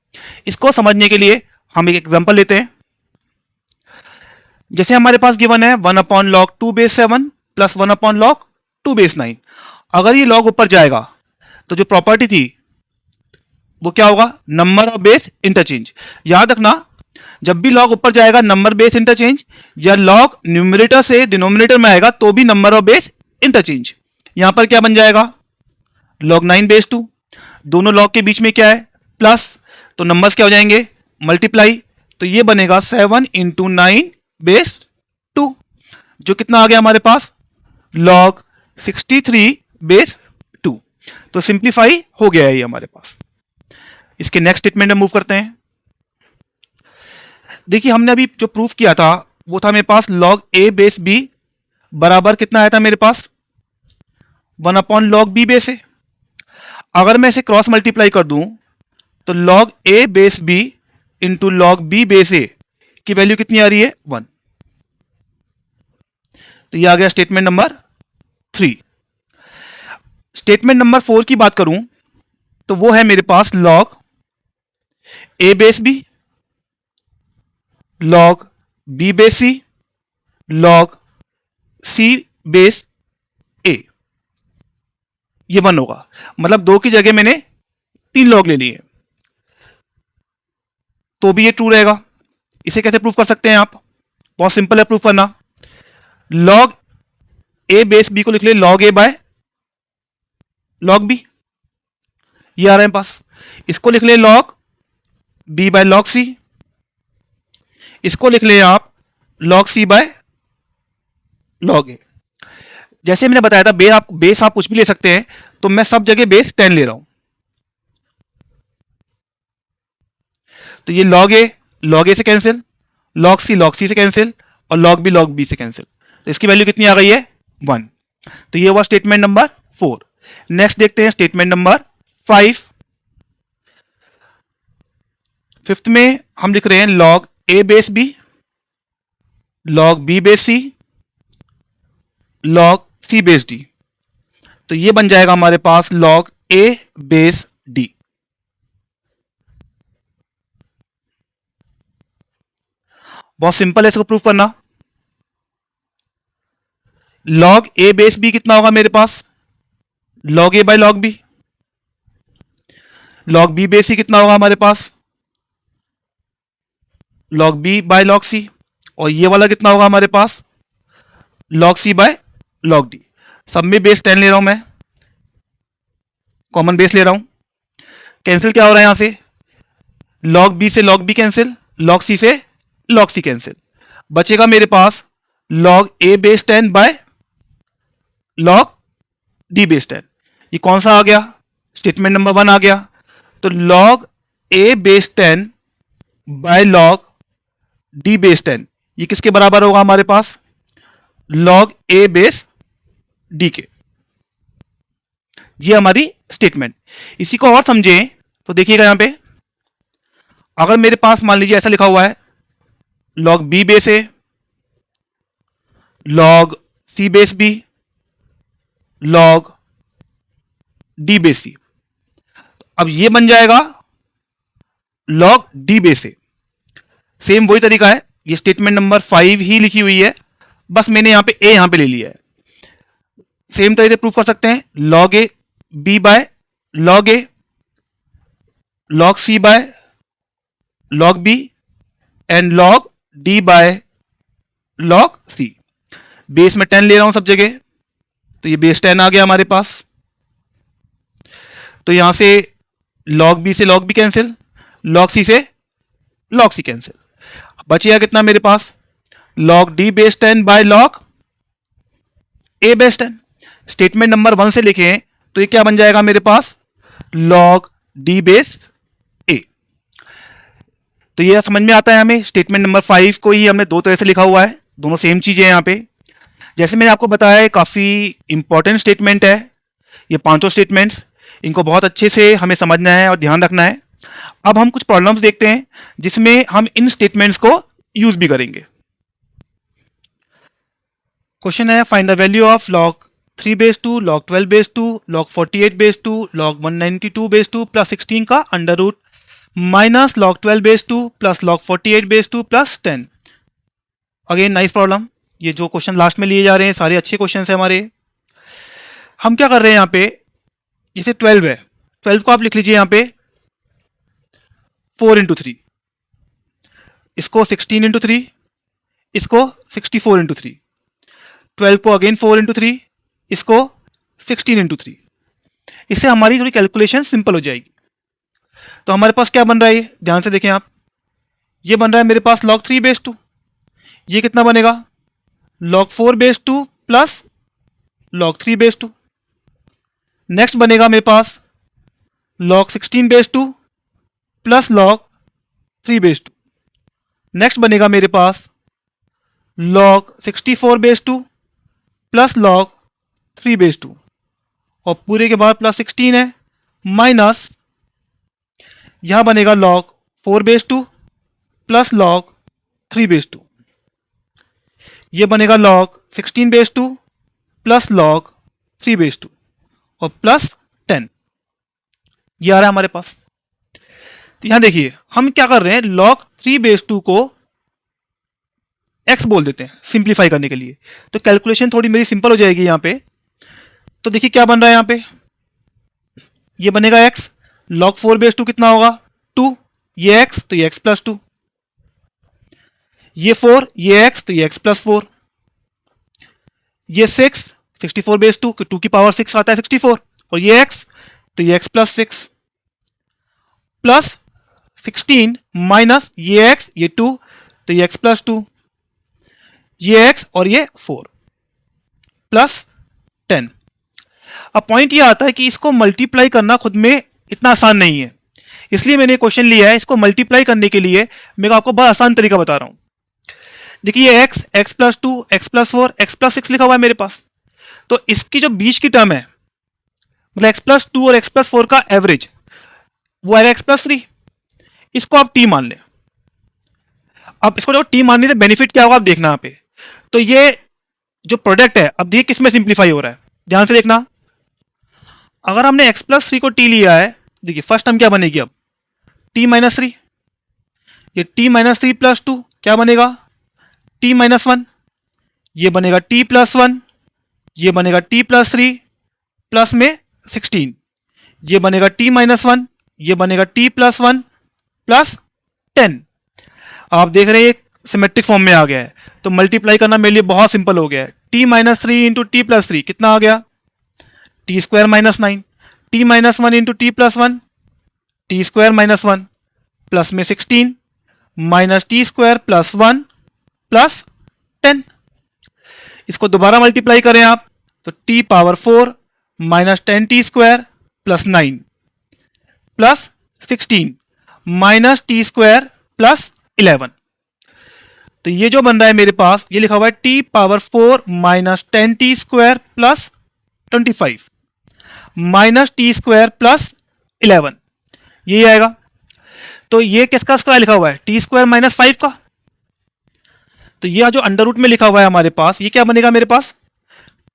इसको समझने के लिए हम एक एग्जांपल लेते हैं। जैसे हमारे पास गिवन है 1 upon log 2 base 7 plus 1 upon log 2 base 9। अगर ये लॉग ऊपर जाएगा तो जो प्रॉपर्टी थी वो क्या होगा? Number of base interchange. याद रखना, जब भी लॉग ऊपर जाएगा नंबर बेस इंटरचेंज, या लॉग न्यूमरेटर से डिनोमिनेटर में आएगा तो भी नंबर ऑफ बेस इंटरचेंज। यहां पर क्या बन जाएगा? Log 9 base 2। दोनों लॉग के बीच में क्या है? प्लस, तो नंबर्स क्या हो जाएंगे? मल्टीप्लाई। तो ये बनेगा 7 इंटू 9 बेस 2, जो कितना आ गया हमारे पास? Log 63 base 2। तो सिंप्लीफाई हो गया है ये हमारे पास। इसके नेक्स्ट स्टेटमेंट में मूव करते हैं। देखिए हमने अभी जो प्रूफ किया था वो था मेरे पास लॉग ए बेस बी बराबर कितना आया था मेरे पास 1/log b बेस ए। अगर मैं इसे क्रॉस मल्टीप्लाई कर दूं तो log a base b into log b base A की वैल्यू कितनी आ रही है 1। तो ये आ गया स्टेटमेंट नंबर 3। स्टेटमेंट नंबर 4 की बात करूं तो वो है मेरे पास log a base b log b base c log c base a। ये 1 होगा, मतलब 2 की जगह मैंने 3 लॉग ले लिए, तो भी ये ट्रू रहेगा। इसे कैसे प्रूफ कर सकते हैं आप? बहुत सिंपल है प्रूफ करना। log a बेस b को लिख ले log a by log b, ये आ रहा है पास। इसको लिख ले log b by log c, इसको लिख ले आप log c by log a। जैसे मैंने बताया था बेस आप कुछ भी ले सकते हैं, तो मैं सब जगह बेस 10 ले रहा हूं। तो ये log a से कैंसिल, log c से कैंसिल और log b से कैंसिल। तो इसकी वैल्यू कितनी आ गई है 1। तो ये हुआ स्टेटमेंट नंबर 4। नेक्स्ट देखते हैं स्टेटमेंट नंबर 5। फिफ्थ में हम लिख रहे हैं log a base b log b base c log c base d। तो ये बन जाएगा हमारे पास log a बेस d। बहुत सिंपल है इसको प्रूफ करना। log a बेस b कितना होगा मेरे पास log a by log b। log b base c कितना होगा हमारे पास log b by log c। और ये वाला कितना होगा हमारे पास log c by log d। सब में बेस 10 ले रहा हूं मैं, कॉमन बेस ले रहा हूं। कैंसिल क्या हो रहा है यहां से log b से log b cancel, log c से log c कैंसिल। बचेगा मेरे पास log a base 10 by log d base 10। ये कौन सा आ गया? स्टेटमेंट नंबर 1 आ गया। तो log a base 10 by log d base 10 ये किसके बराबर होगा हमारे पास log a बेस d के। ये हमारी स्टेटमेंट। इसी को और समझें तो देखिएगा यहां पे, अगर मेरे पास मान लीजिए ऐसा लिखा हुआ है log b base a log c base b log d base c, अब ये बन जाएगा log d base a। Same वही तरीका है, ये स्टेटमेंट नंबर 5 ही लिखी हुई है, बस मैंने यहां पे a यहां पे ले लिया है। सेम तरीके से प्रूफ कर सकते हैं log a b by log a log c by log b and log d by log c। Base में 10 ले रहा हूं सब जगह, तो ये बेस 10 आ गया हमारे पास। तो यहां से log b से log b cancel, log c से log c कैंसिल। बचेगा कितना मेरे पास log d base 10 by log a base 10। Statement number 1 से लिखें तो ये क्या बन जाएगा मेरे पास log d बेस a। तो ये समझ में आता है हमें। स्टेटमेंट नंबर 5 को ही हमने दो तरह से लिखा हुआ है, दोनों सेम चीजें हैं यहां पे। जैसे मैंने आपको बताया है काफी इंपॉर्टेंट स्टेटमेंट है ये पांचों स्टेटमेंट्स, इनको बहुत अच्छे से हमें समझना है और ध्यान रखना है। अब हम कुछ प्रॉब्लम्स देखते हैं जिसमें हम इन स्टेटमेंट्स को यूज भी करेंगे। क्वेश्चन है find the value of log 3 base 2 log 12 base 2 log 48 base 2 log 192 base 2 plus 16 का under root minus log 12 base 2 plus log 48 base 2 plus 10। Again nice problem. ये जो क्वेश्चन लास्ट में लिए जा रहे हैं सारे अच्छे क्वेश्चन है हमारे। हम क्या कर रहे हैं यहाँ पे, जैसे 12 है, 12 को आप लिख लीजिए यहाँ पे 4 इंटू 3, इसको 16 इंटू 3, इसको 64 इंटू 3, 12 को अगेन 4 इंटू 3, इसको 16 इंटू 3। इससे हमारी थोड़ी कैलकुलेशन सिंपल हो जाएगी। तो हमारे पास क्या बन रहा है, ध्यान से देखें आप, ये बन रहा है मेरे पास log 3 बेस 2। ये कितना बनेगा log 4 base 2 plus log 3 base 2। Next बनेगा मेरे पास log 16 base 2 plus log 3 base 2। Next बनेगा मेरे पास log 64 बेस 2 प्लस लॉग 3/2 और पूरे के बाद प्लस 16 है माइनस यहां बनेगा लॉग 4/2 प्लस लॉग 3/2, ये बनेगा लॉग 16/2 प्लस लॉग 3/2 और प्लस 10, ये आ रहा है हमारे पास। तो यहां देखिए हम क्या कर रहे हैं, log 3/2 को x बोल देते हैं सिंप्लीफाई करने के लिए, तो कैलकुलेशन थोड़ी मेरी सिंपल हो जाएगी यहां पे। तो देखिए क्या बन रहा है यहां पे, ये बनेगा x, log 4/2 कितना होगा 2, ये x तो ये x प्लस 2, ये 4 ये x तो ये x प्लस 4, ये 6 64/2 2 की पावर 6 आता है 64 और ये x तो ये x प्लस 6 प्लस 16 माइनस ये x ये 2 तो ये x प्लस 2, ये x और ये 4 प्लस 10। अब पॉइंट ये आता है कि इसको मल्टीप्लाई करना खुद में इतना आसान नहीं है, इसलिए मैंने क्वेश्चन लिया है। इसको मल्टीप्लाई करने के लिए मैं आपको बहुत आसान तरीका बता रहा हूं। देखिए ये x x plus 2 x plus 4 x plus 6 लिखा हुआ है मेरे पास, तो इसकी जो बीच की टर्म है मतलब x प्लस 2 और x प्लस 4 का एवरेज वो आएगा x प्लस 3, इसको आप t मान लें। अब इसको जब t मानने से बेनिफिट क्या होगा आप देखना यहाँ पे, तो ये जो प्रोडक्ट है अब देखिए किसमें सिंप्लीफाई हो रहा है, ध्यान से देखना। अगर हमने x प्लस 3 को t लिया है, देखिए फर्स्ट टर्म क्या बनेगी अब t माइनस 3, ये t माइनस 3 प्लस 2 क्या बनेगा t माइनस 1, ये बनेगा t प्लस 1, ये बनेगा t प्लस 3 प्लस में 16, ये बनेगा t माइनस 1, ये बनेगा t प्लस 1 प्लस 10। आप देख रहे हैं सिमेट्रिक फॉर्म में आ गया है, तो मल्टीप्लाई करना मेरे लिए बहुत सिंपल हो गया है। t minus 3 into T plus 3 कितना आ गया t square minus 9, t minus 1 into T plus 1 t square minus 1 plus में 16 minus T square plus 1 plus 10। इसको दोबारा मल्टीप्लाई करें आप तो t power 4 minus 10t square plus 9 plus 16 minus T square plus 11। तो ये जो बन रहा है मेरे पास ये लिखा हुआ है t power 4 minus 10t square plus 25 minus T square plus 11, यही आएगा। तो ये किसका स्क्वायर लिखा हुआ है टी स्क्वायर माइनस 5 का, तो ये जो अंडर रूट में लिखा हुआ है हमारे पास ये क्या बनेगा मेरे पास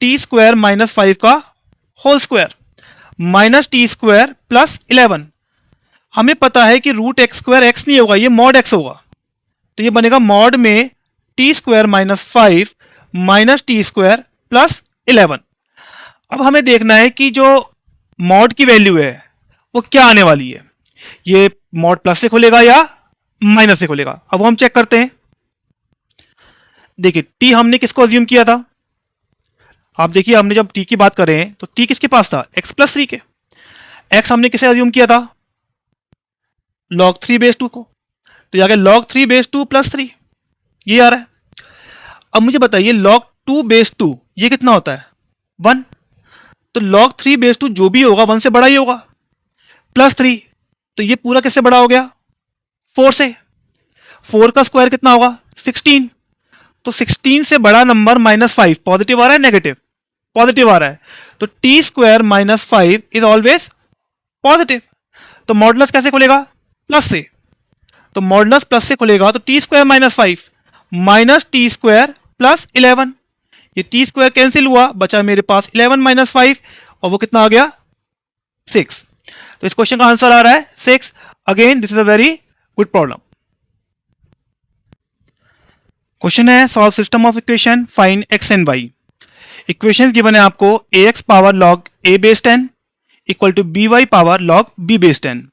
टी स्क्वायर माइनस 5 का whole square minus T square plus 11। हमें पता है कि रूट एक्स स्क्वायर एक्स नहीं होगा, ये मॉड एक्स होगा, तो ये बनेगा मॉड में T square minus 5 minus T square plus 11। अब हमें देखना है कि जो मॉड की वैल्यू है वो क्या आने वाली है, ये मॉड प्लस से खुलेगा या माइनस से खुलेगा। अब हम चेक करते हैं। देखिए टी हमने किसको अज्यूम किया था, आप देखिए हमने जब टी की बात करें तो टी किसके पास था x प्लस 3 के, x हमने किसे अज्यूम किया था log 3/2 को, तो यहाँ log 3/2 प्लस 3 ये आ रहा है। अब मुझे बताइए log 2/2 ये कितना होता है 1, तो log 3/2 जो भी होगा 1 से बड़ा ही होगा, प्लस 3 तो ये पूरा किससे बड़ा हो गया 4 से, 4 का स्क्वायर कितना होगा 16, तो 16 से बड़ा नंबर -5 पॉजिटिव आ रहा है नेगेटिव, पॉजिटिव आ रहा है, तो T square minus 5 is always positive. तो मॉडुलस कैसे खुलेगा प्लस से, तो मॉडुलस प्लस से खुलेगा तो T square minus 5 minus T square plus 11, ये टी स्क्वायर कैंसिल हुआ, बचा मेरे पास 11 माइनस 5 और वो कितना आ गया 6। तो इस क्वेश्चन का आंसर आ रहा है 6। Again this is a very good problem. Question है solve system of equation find x and y। Equations given है आपको ax power log a base 10 equal to by power log b base 10।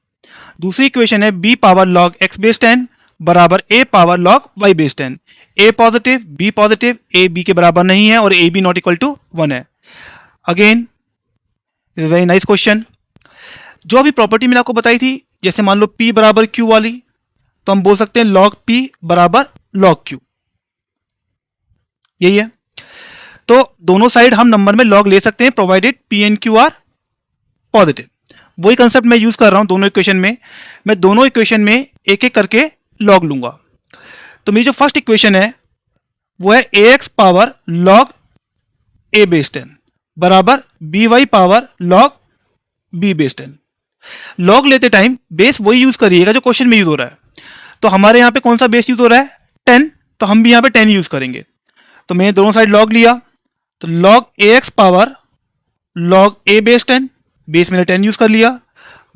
दूसरी equation है b power log x base 10 बराबर a power log y base 10। a positive b positive, a b के बराबर नहीं है और a b not equal to 1 है। Again is very nice question. जो अभी प्रॉपर्टी मैंने आपको बताई थी, जैसे मान लो p बराबर q वाली, तो हम बोल सकते हैं log p बराबर log q, यही है। तो दोनों साइड हम नंबर में लॉग ले सकते हैं provided p and q are positive. वही कंसेप्ट मैं यूज कर रहा हूं दोनों इक्वेशन में, मैं दोनों इक्वेशन में एक एक करके लॉग लूंगा। तो मेरी जो फर्स्ट इक्वेशन है वो है ax power log A base 10 बराबर B Y power log B base 10। Log लेते टाइम बेस वही यूज करिएगा जो क्वेश्चन में यूज हो रहा है। तो हमारे यहाँ पे कौन सा बेस यूज हो रहा है? 10, तो हम भी यहाँ पे 10 यूज करेंगे। तो मैंने दोनों साइड लॉग लिया, तो log A X power log A base 10, base मैंने 10 यूज कर लिया,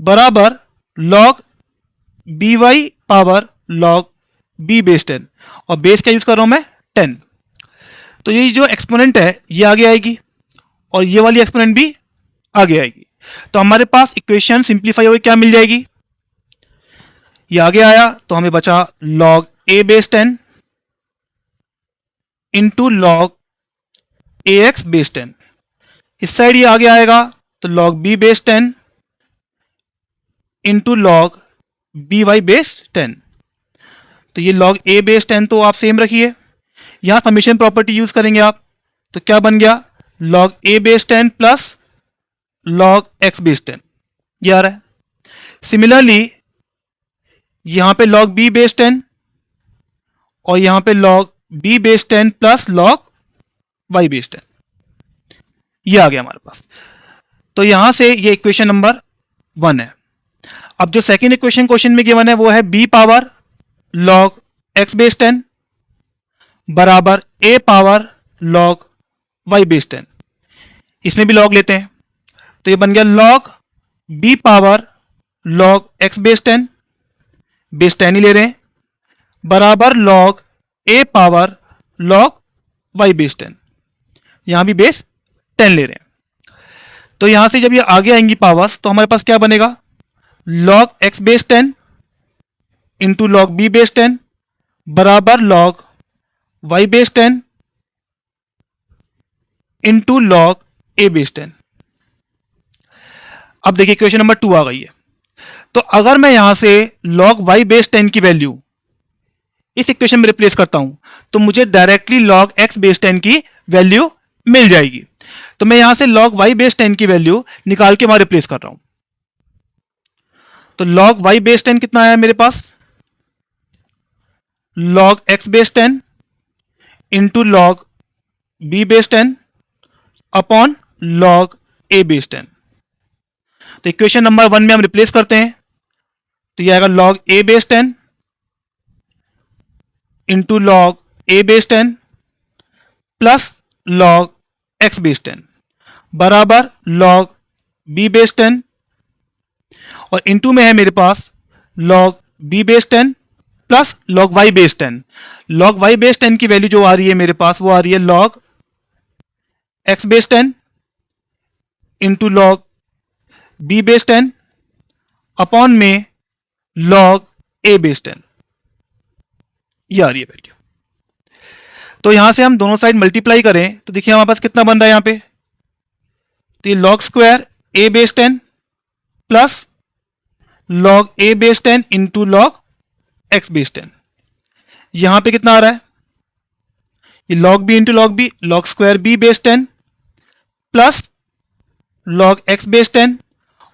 बराबर log B Y power log B base 10, और बेस क्या यूज कर रहा हूं मैं? 10। तो ये जो एक्सपोनेंट है ये आगे आएगी और ये वाली एक्सपोनेंट भी आगे आएगी। तो हमारे पास इक्वेशन सिंप्लीफाई होकर क्या मिल जाएगी? ये आगे आया तो हमें बचा log A base 10 into log A X base 10। इस साइड ये आगे आएगा तो log B base 10 into log B Y base 10। तो ये लॉग ए बेस 10 तो आप सेम रखिए, यहां समेशन प्रॉपर्टी यूज करेंगे आप, तो क्या बन गया? लॉग ए base 10 plus log X base 10, ये आ रहा है। सिमिलरली यहां पे लॉग बी बेस 10 और यहां पे log B base 10 plus log Y base 10, ये आ गया हमारे पास। तो यहां से ये इक्वेशन नंबर 1 है। अब जो सेकेंड इक्वेशन क्वेश्चन में गिवन है वो है B power log X base 10 बराबर A power log Y base 10। इसमें भी लॉग लेते हैं, तो ये बन गया log B power log X base 10, base 10 ही ले रहे हैं, बराबर log A power log Y base 10, यहां भी बेस 10 ले रहे हैं। तो यहां से जब ये आगे आएंगी पावर्स तो हमारे पास क्या बनेगा? Log X base 10 into log B base 10 बराबर log Y base 10 into log ए बेस 10। अब देखिए इक्वेशन नंबर 2 आ गई है। तो अगर मैं यहां से लॉग वाई बेस 10 की वैल्यू इस इक्वेशन में रिप्लेस करता हूं तो मुझे डायरेक्टली लॉग एक्स बेस 10 की वैल्यू मिल जाएगी। तो मैं यहां से लॉग वाई बेस 10 की वैल्यू निकाल के वहां रिप्लेस कर रहा हूं। तो लॉग वाई बेस 10 कितना आया मेरे पास? Log X base 10 into log B base 10 upon log ए बेस 10। तो इक्वेशन नंबर 1 में हम रिप्लेस करते हैं, तो यह आएगा लॉग ए बेस 10 इंटू लॉग ए base 10 plus log X base 10 बराबर लॉग बी बेस 10, और इंटू में है मेरे पास log B base 10 plus log Y base 10। Log Y base 10 की वैल्यू जो आ रही है मेरे पास वो आ रही है log X base 10 into log B base 10 upon में लॉग ए बेस 10, ये आ रही है वैल्यू। तो यहां से हम दोनों साइड मल्टीप्लाई करें तो देखिए हमारे पास कितना बन रहा है यहां पे? तो ये log square A base 10 plus log A base 10 into log X base 10, यहां पे कितना आ रहा है? ये log B into log B, log square B base 10 plus log X base 10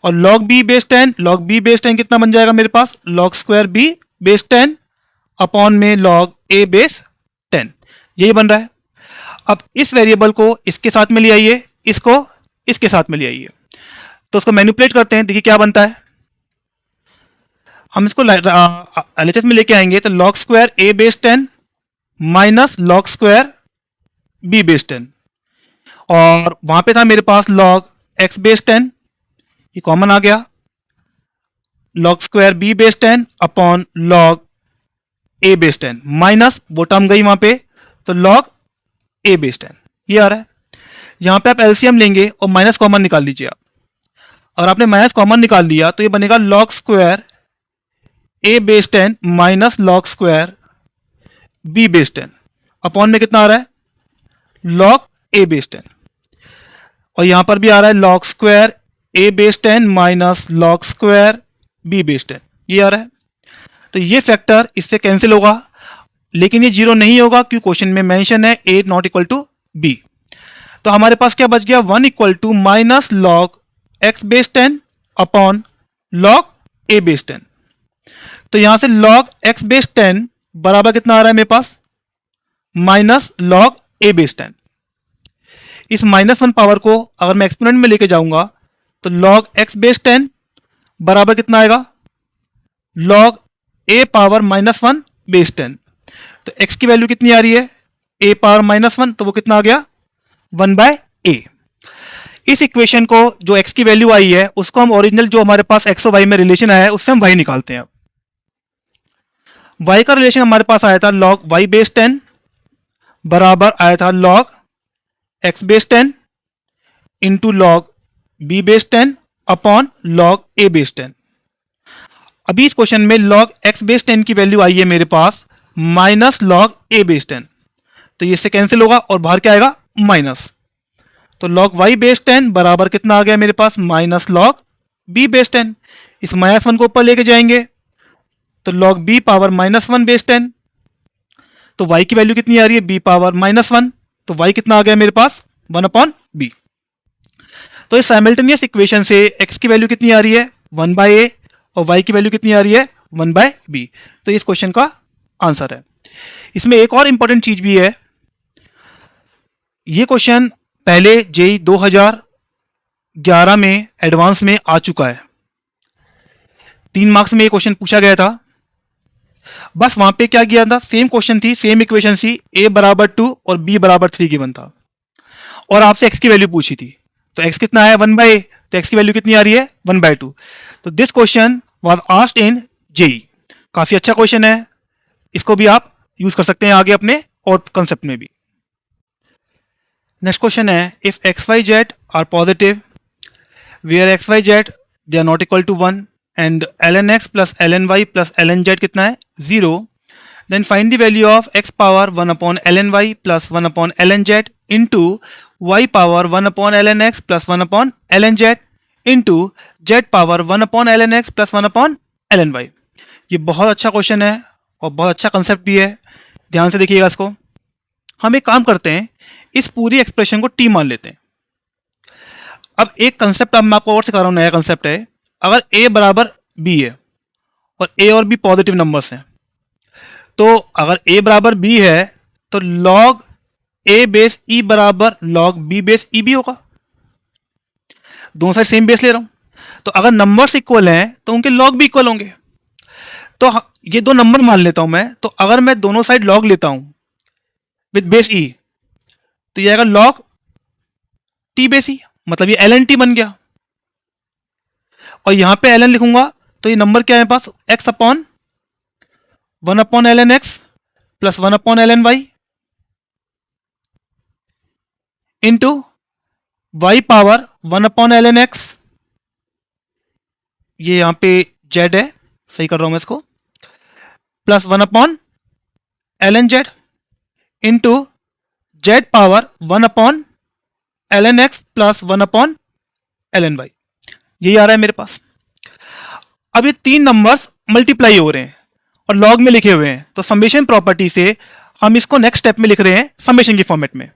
और log B base 10, log B base 10 कितना बन जाएगा मेरे पास? Log square B base 10 upon में लॉग ए बेस 10, यही बन रहा है। अब इस वेरिएबल को इसके साथ में ले आइए, इसको इसके साथ में ले आइए, तो उसको मैनिपुलेट करते हैं, देखिए क्या बनता है। हम इसको एलएचएस में लेके आएंगे तो log square A base 10 minus log square B base 10, और वहां पे था मेरे पास लॉग एक्स बेस 10, ये कॉमन आ गया, log square B base 10 upon log ए बेस 10 माइनस वो टर्म गई वहां पे तो लॉग ए बेस 10, ये आ रहा है। यहां पे आप एलसीएम लेंगे और माइनस कॉमन निकाल लीजिए आप, और आपने माइनस कॉमन निकाल लिया तो ये बनेगा log square A base 10 minus log square B base 10 upon में कितना आ रहा है? लॉग ए बेस 10, और यहां पर भी आ रहा है log square A base 10 minus log square B base 10, ये आ रहा है। तो ये फैक्टर इससे कैंसिल होगा, लेकिन ये जीरो नहीं होगा क्योंकि क्वेश्चन में मेंशन है A not equal to B. तो हमारे पास क्या बच गया? 1 equal to minus log X base 10 upon log A base 10। तो यहां से लॉग एक्स बेस 10 बराबर कितना आ रहा है मेरे पास? माइनस लॉग ए बेस 10। इस -1 पावर को अगर मैं एक्सपोनेंट में लेके जाऊंगा तो log x बेस 10 बराबर कितना आएगा, log a पावर -1 बेस 10। तो x की वैल्यू कितनी आ रही है, a पावर -1, तो वो कितना आ गया 1/a। इस इक्वेशन को जो x की वैल्यू आई है उसको हम ओरिजिनल जो हमारे पास x और y में रिलेशन आया है उससे हम y निकालते हैं। y का रिलेशन हमारे पास आया था log y बेस 10 बराबर आया था log x base 10 into log b base 10 upon log a base 10। अभी इस क्वेश्चन में log x बेस 10 की वैल्यू आई है मेरे पास माइनस log a बेस 10, तो ये इससे कैंसिल होगा और बाहर क्या आएगा माइनस। तो log y बेस 10 बराबर कितना आ गया मेरे पास माइनस log b बेस 10। इस -1 को ऊपर लेके जाएंगे तो log b पावर -1 बेस 10। तो y की वैल्यू कितनी आ रही है b पावर -1, तो y कितना आ गया मेरे पास 1/b। तो इस साइमल्टेनियस इक्वेशन से x की वैल्यू कितनी आ रही है 1/a और y की वैल्यू कितनी आ रही है 1/b। तो इस क्वेश्चन का आंसर है। इसमें एक और इंपॉर्टेंट चीज भी है, ये क्वेश्चन पहले जेई 2011 में एडवांस में आ चुका है, 3 मार्क्स में ये क्वेश्चन पूछा गया था। बस वहां पे क्या किया था, सेम क्वेश्चन थी, सेम इक्वेशन थी, a बराबर 2 और b बराबर 3 गिवन था और आपसे x की वैल्यू पूछी थी। तो x कितना है 1/a, तो x की वैल्यू कितनी आ रही है 1/2। तो this question was asked in JEE. काफी अच्छा क्वेश्चन है, इसको भी आप यूज कर सकते हैं आगे अपने और कंसेप्ट में भी। नेक्स्ट क्वेश्चन है, if X Y Z are positive where X Y Z they are not equal to 1 and ln x plus ln y plus ln z कितना है 0, then find the value of x power 1/ln y plus 1/ln z into y power 1/ln x plus 1/ln z into z power 1/ln x plus 1/ln y। ये बहुत अच्छा question है और बहुत अच्छा concept भी है, ध्यान से देखिएगा इसको। हम एक काम करते हैं, इस पूरी एक्सप्रेशन को t मान लेते हैं। अब एक कंसेप्ट अब मैं आपको और सिखा रहा हूं, नया कंसेप्ट है। अगर a बराबर b है और a और b पॉजिटिव नंबर्स हैं, तो अगर a बराबर b है तो log a बेस e बराबर log b बेस e भी होगा। दोनों साइड सेम बेस ले रहा हूं, तो अगर नंबर्स इक्वल हैं तो उनके log भी इक्वल होंगे। तो ये दो नंबर मान लेता हूं मैं, तो अगर मैं दोनों साइड log लेता हूं विद बेस e तो ये आएगा log t बेस e, मतलब ये ln t बन गया। और यहां पे ln लिखूंगा तो ये नंबर क्या है पास x upon 1/ln x plus 1/ln y into y power 1/ln x, ये यहां पे z है, सही कर रहा हूं मैं इसको, plus 1/ln z into z power 1/ln x plus 1/ln y। यही आ रहा है मेरे पास। अब ये तीन नंबर्स मल्टीप्लाई हो रहे हैं और लॉग में लिखे हुए हैं, तो समेशन प्रॉपर्टी से हम इसको नेक्स्ट स्टेप में लिख रहे हैं समेशन की फॉर्मेट में।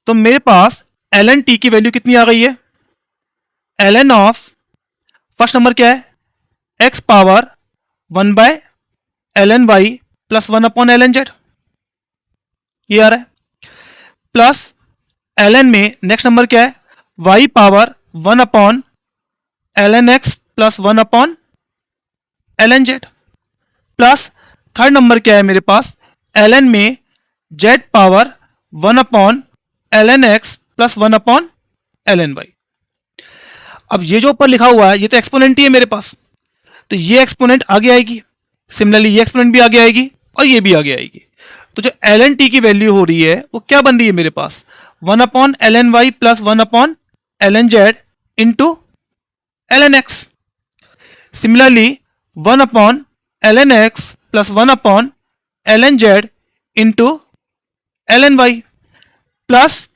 तो मेरे पास ln t की वैल्यू कितनी आ गई है, ln ऑफ फर्स्ट नंबर क्या है x power 1/ln y plus 1/ln z, ये आ रहा है, प्लस ln में नेक्स्ट नंबर क्या है y power 1/ln x plus 1/ln z, plus third number क्या है मेरे पास ln में z power 1/ln x plus 1/ln y। अब ये जो ऊपर लिखा हुआ है ये तो एक्सपोनेंट ही है मेरे पास, तो ये एक्सपोनेंट आगे आएगी, सिमिलरली ये एक्सपोनेंट भी आगे आएगी और ये भी आगे आएगी। तो जो ln t की वैल्यू हो रही है वो क्या बन रही है मेरे पास 1/ln y plus 1/ln z into ln x। Similarly 1/ln x plus 1/ln z into ln y plus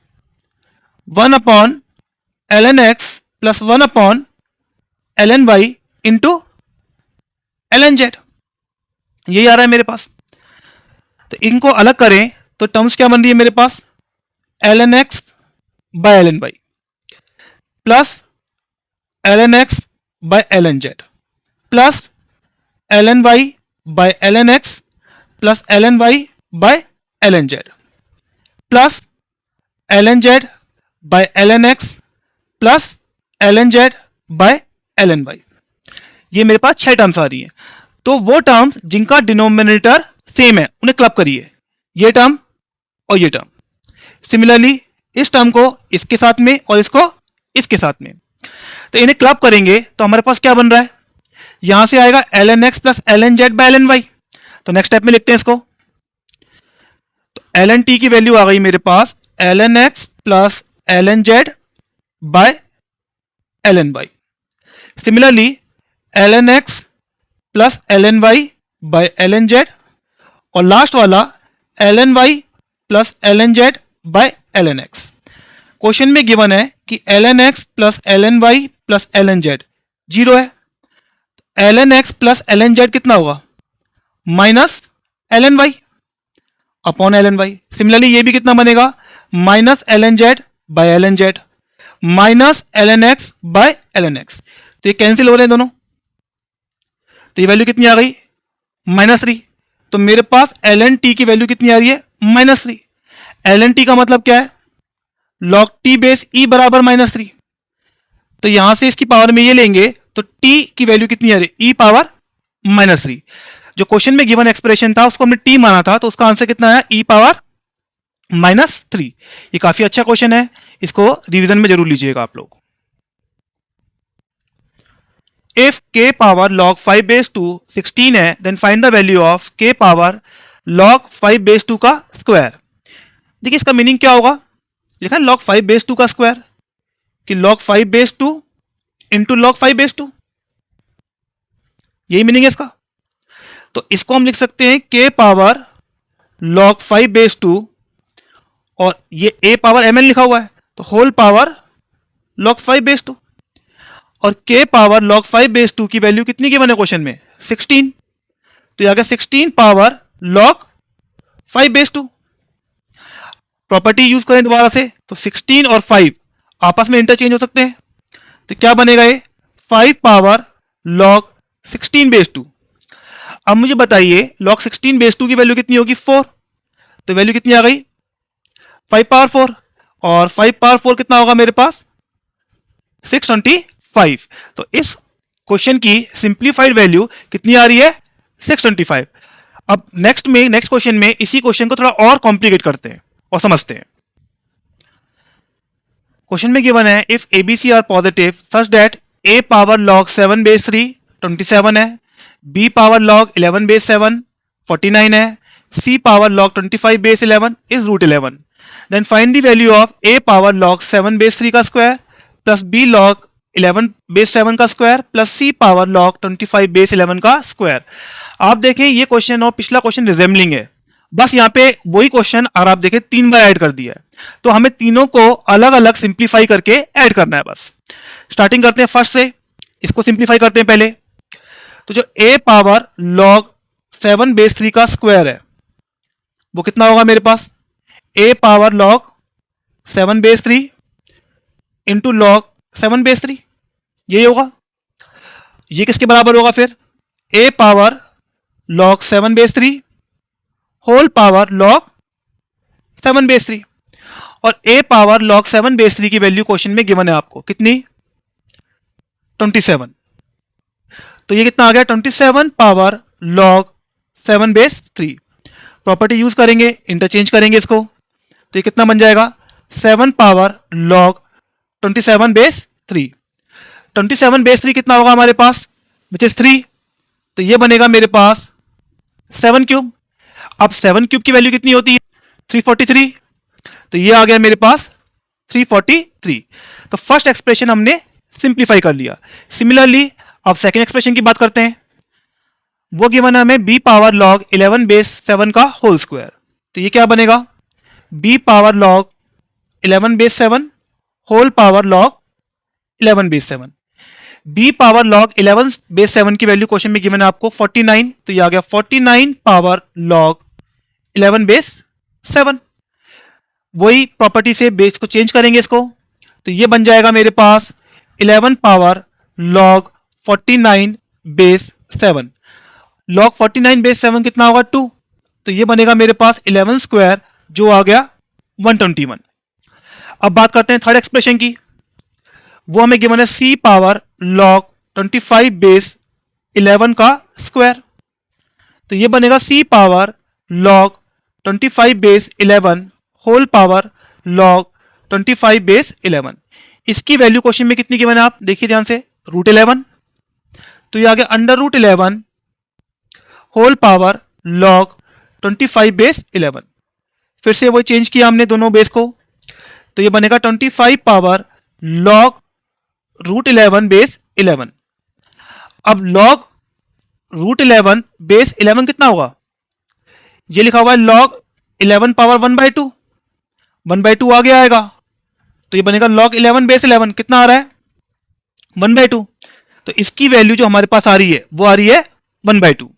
1/ln x plus 1/ln y into ln z, यही आ रहा है मेरे पास। तो इनको अलग करें तो टर्म्स क्या बन रही है मेरे पास ln x by ln y plus ln x by ln z plus ln y by ln x plus ln y by ln z। Plus ln z by ln x plus ln z by ln y। ये मेरे पास 6 terms आ रही हैं। तो वो terms जिनका denominator same है उन्हें club करिए, ये टर्म और ये टर्म। सिमिलरली इस टर्म को इसके साथ में और इसको इसके साथ में, तो इन्हें क्लब करेंगे तो हमारे पास क्या बन रहा है, यहां से आएगा ln x plus ln z by ln y। तो नेक्स्ट स्टेप में लिखते हैं इसको। तो ln t की वैल्यू आ गई मेरे पास ln x plus ln z by ln y। Similarly ln x plus ln y by ln z, और लास्ट वाला ln y plus ln z by ln x। Question में गिवन है कि ln x plus ln y plus ln z 0 है। ln x plus ln z कितना होगा, minus ln y upon ln y। Similarly ये भी कितना बनेगा, minus ln z by ln z minus ln x by ln x। तो ये cancel हो रहे हैं दोनों, तो ये वैल्यू कितनी आ गई, -3। तो मेरे पास ln t की वैल्यू कितनी आ रही है, -3। ln t का मतलब क्या है, log t बेस e बराबर -3। तो यहां से इसकी पावर में ये लेंगे तो t की वैल्यू कितनी आ रही है, e पावर -3। जो क्वेश्चन में गिवन एक्सप्रेशन था उसको हमने t माना था, तो उसका आंसर कितना है, e पावर -3। ये काफी अच्छा क्वेश्चन है, इसको रिवीजन में जरूर लीजिएगा आप लोग। If k power log 5 base 2 16 है, then find the value of k power log 5 base 2 का स्क्वायर। देखिए इसका मीनिंग क्या होगा, लिखा है log 5 बेस 2 का स्क्वायर, कि log 5 base 2 into log 5 base 2, यही मीनिंग है इसका। तो इसको हम लिख सकते हैं k पावर log 5 बेस 2, और ये a पावर mn लिखा हुआ है तो होल पावर log 5 बेस 2, और k पावर log 5 बेस 2 की वैल्यू कितनी की बने क्वेश्चन में, 16। तो ये आ गया 16 power log 5 base 2। Property use करें दोबारा से, तो 16 और 5 आपस में इंटरचेंज हो सकते हैं, तो क्या बनेगा ये 5 पावर log 16 बेस 2। अब मुझे बताइए log 16 बेस 2 की वैल्यू कितनी होगी, 4। तो वैल्यू कितनी आ गई, 5 पावर 4, और 5 पावर 4 कितना होगा मेरे पास, 625। तो इस क्वेश्चन की सिंप्लीफाइड वैल्यू कितनी आ रही है, 625। अब नेक्स्ट क्वेश्चन में इसी क्वेश्चन को थोड़ा और कॉम्प्लिकेट करते हैं और समझते हैं। क्वेश्चन में गिवन है if A B C are positive such that a power log 7 base 3 27 है, b पावर log 11 बेस 7 49 है, c power log 25 base 11 is √11, then find the value of a power log 7 base 3 का square plus b log 11 base 7 का square plus c power log 25 base 11 का square. आप देखें ये question और पिछला question resembling है, बस यहाँ पे वही क्वेश्चन और आप देखें 3 बार ऐड कर दिया है, तो हमें तीनों को अलग अलग सिंप्लीफाई करके ऐड करना है। बस स्टार्टिंग करते हैं फर्स्ट से, इसको सिंप्लीफाई करते हैं पहले। तो जो a पावर log 7 बेस 3 का स्क्वायर है वो कितना होगा मेरे पास, a power log 7 base 3 into log 7 base 3, यही होगा। ये किसके बराबर होगा फिर, a power log 7 base 3 whole power log 7 base 3, और a पावर log 7 बेस 3 की वैल्यू क्वेश्चन में गिवन है आपको कितनी, 27। तो ये कितना आ गया, 27 power log 7 base 3। Property use करेंगे, इंटरचेंज करेंगे इसको, तो ये कितना बन जाएगा, 7 पावर log 27 बेस 3। 27 बेस 3 कितना होगा हमारे पास, विच इज 3, तो ये बनेगा मेरे पास 7 क्यूब। अब 7 क्यूब की वैल्यू कितनी होती है, 343, तो ये आ गया मेरे पास 343। तो फर्स्ट एक्सप्रेशन हमने सिंप्लीफाई कर लिया। सिमिलरली अब सेकंड एक्सप्रेशन की बात करते हैं, वो गिवन है हमें b पावर log 11 बेस 7 का होल स्क्वायर, तो ये क्या बनेगा, b power log 11 base 7 whole power log 11 base 7। b power log 11 base 7 की वैल्यू क्वेश्चन में गिवन है आपको 49, तो ये आ गया 49 पावर log 11 बेस 7। वही प्रॉपर्टी से बेस को चेंज करेंगे इसको, तो ये बन जाएगा मेरे पास 11 power log 49 base 7। log 49 base 7 कितना होगा, 2, तो ये बनेगा मेरे पास 11 स्क्वायर जो आ गया 121। अब बात करते हैं थर्ड एक्सप्रेशन की। वो हमें गिवन है c पावर log 25 बेस 11 का स्क्वायर। तो ये बनेगा c power log 25 base 11 whole power log 25 base 11। इसकी वैल्यू क्वेश्चन में कितनी गिवन है आप देखिए ध्यान से, √11। तो ये आ गया √11 होल पावर log 25 बेस 11। फिर से वो चेंज किया हमने दोनों बेस को, तो ये बनेगा 25 पावर log √11 बेस 11। अब log √11 बेस 11 कितना होगा, ये लिखा हुआ है log 11 पावर 1/2, 1/2 आगे आएगा, तो ये बनेगा log 11 बेस 11 कितना आ रहा है 1/2। तो इसकी वैल्यू जो हमारे पास आ रही है वो आ रही है 1/2।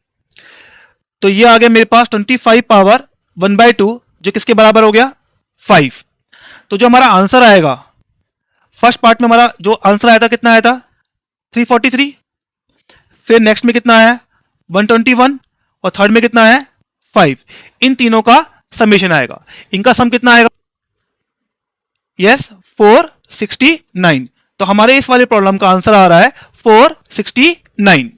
तो ये आ गया मेरे पास 25 पावर 1/2 जो किसके बराबर हो गया 5। तो जो हमारा आंसर आएगा फर्स्ट पार्ट में, हमारा जो आंसर आया था कितना आया था 343, फिर नेक्स्ट में कितना आया 121 और थर्ड में कितना आया 5। इन तीनों का समेशन आएगा, इनका सम कितना आएगा, यस 469। तो हमारे इस वाले प्रॉब्लम का आंसर आ रहा है 469।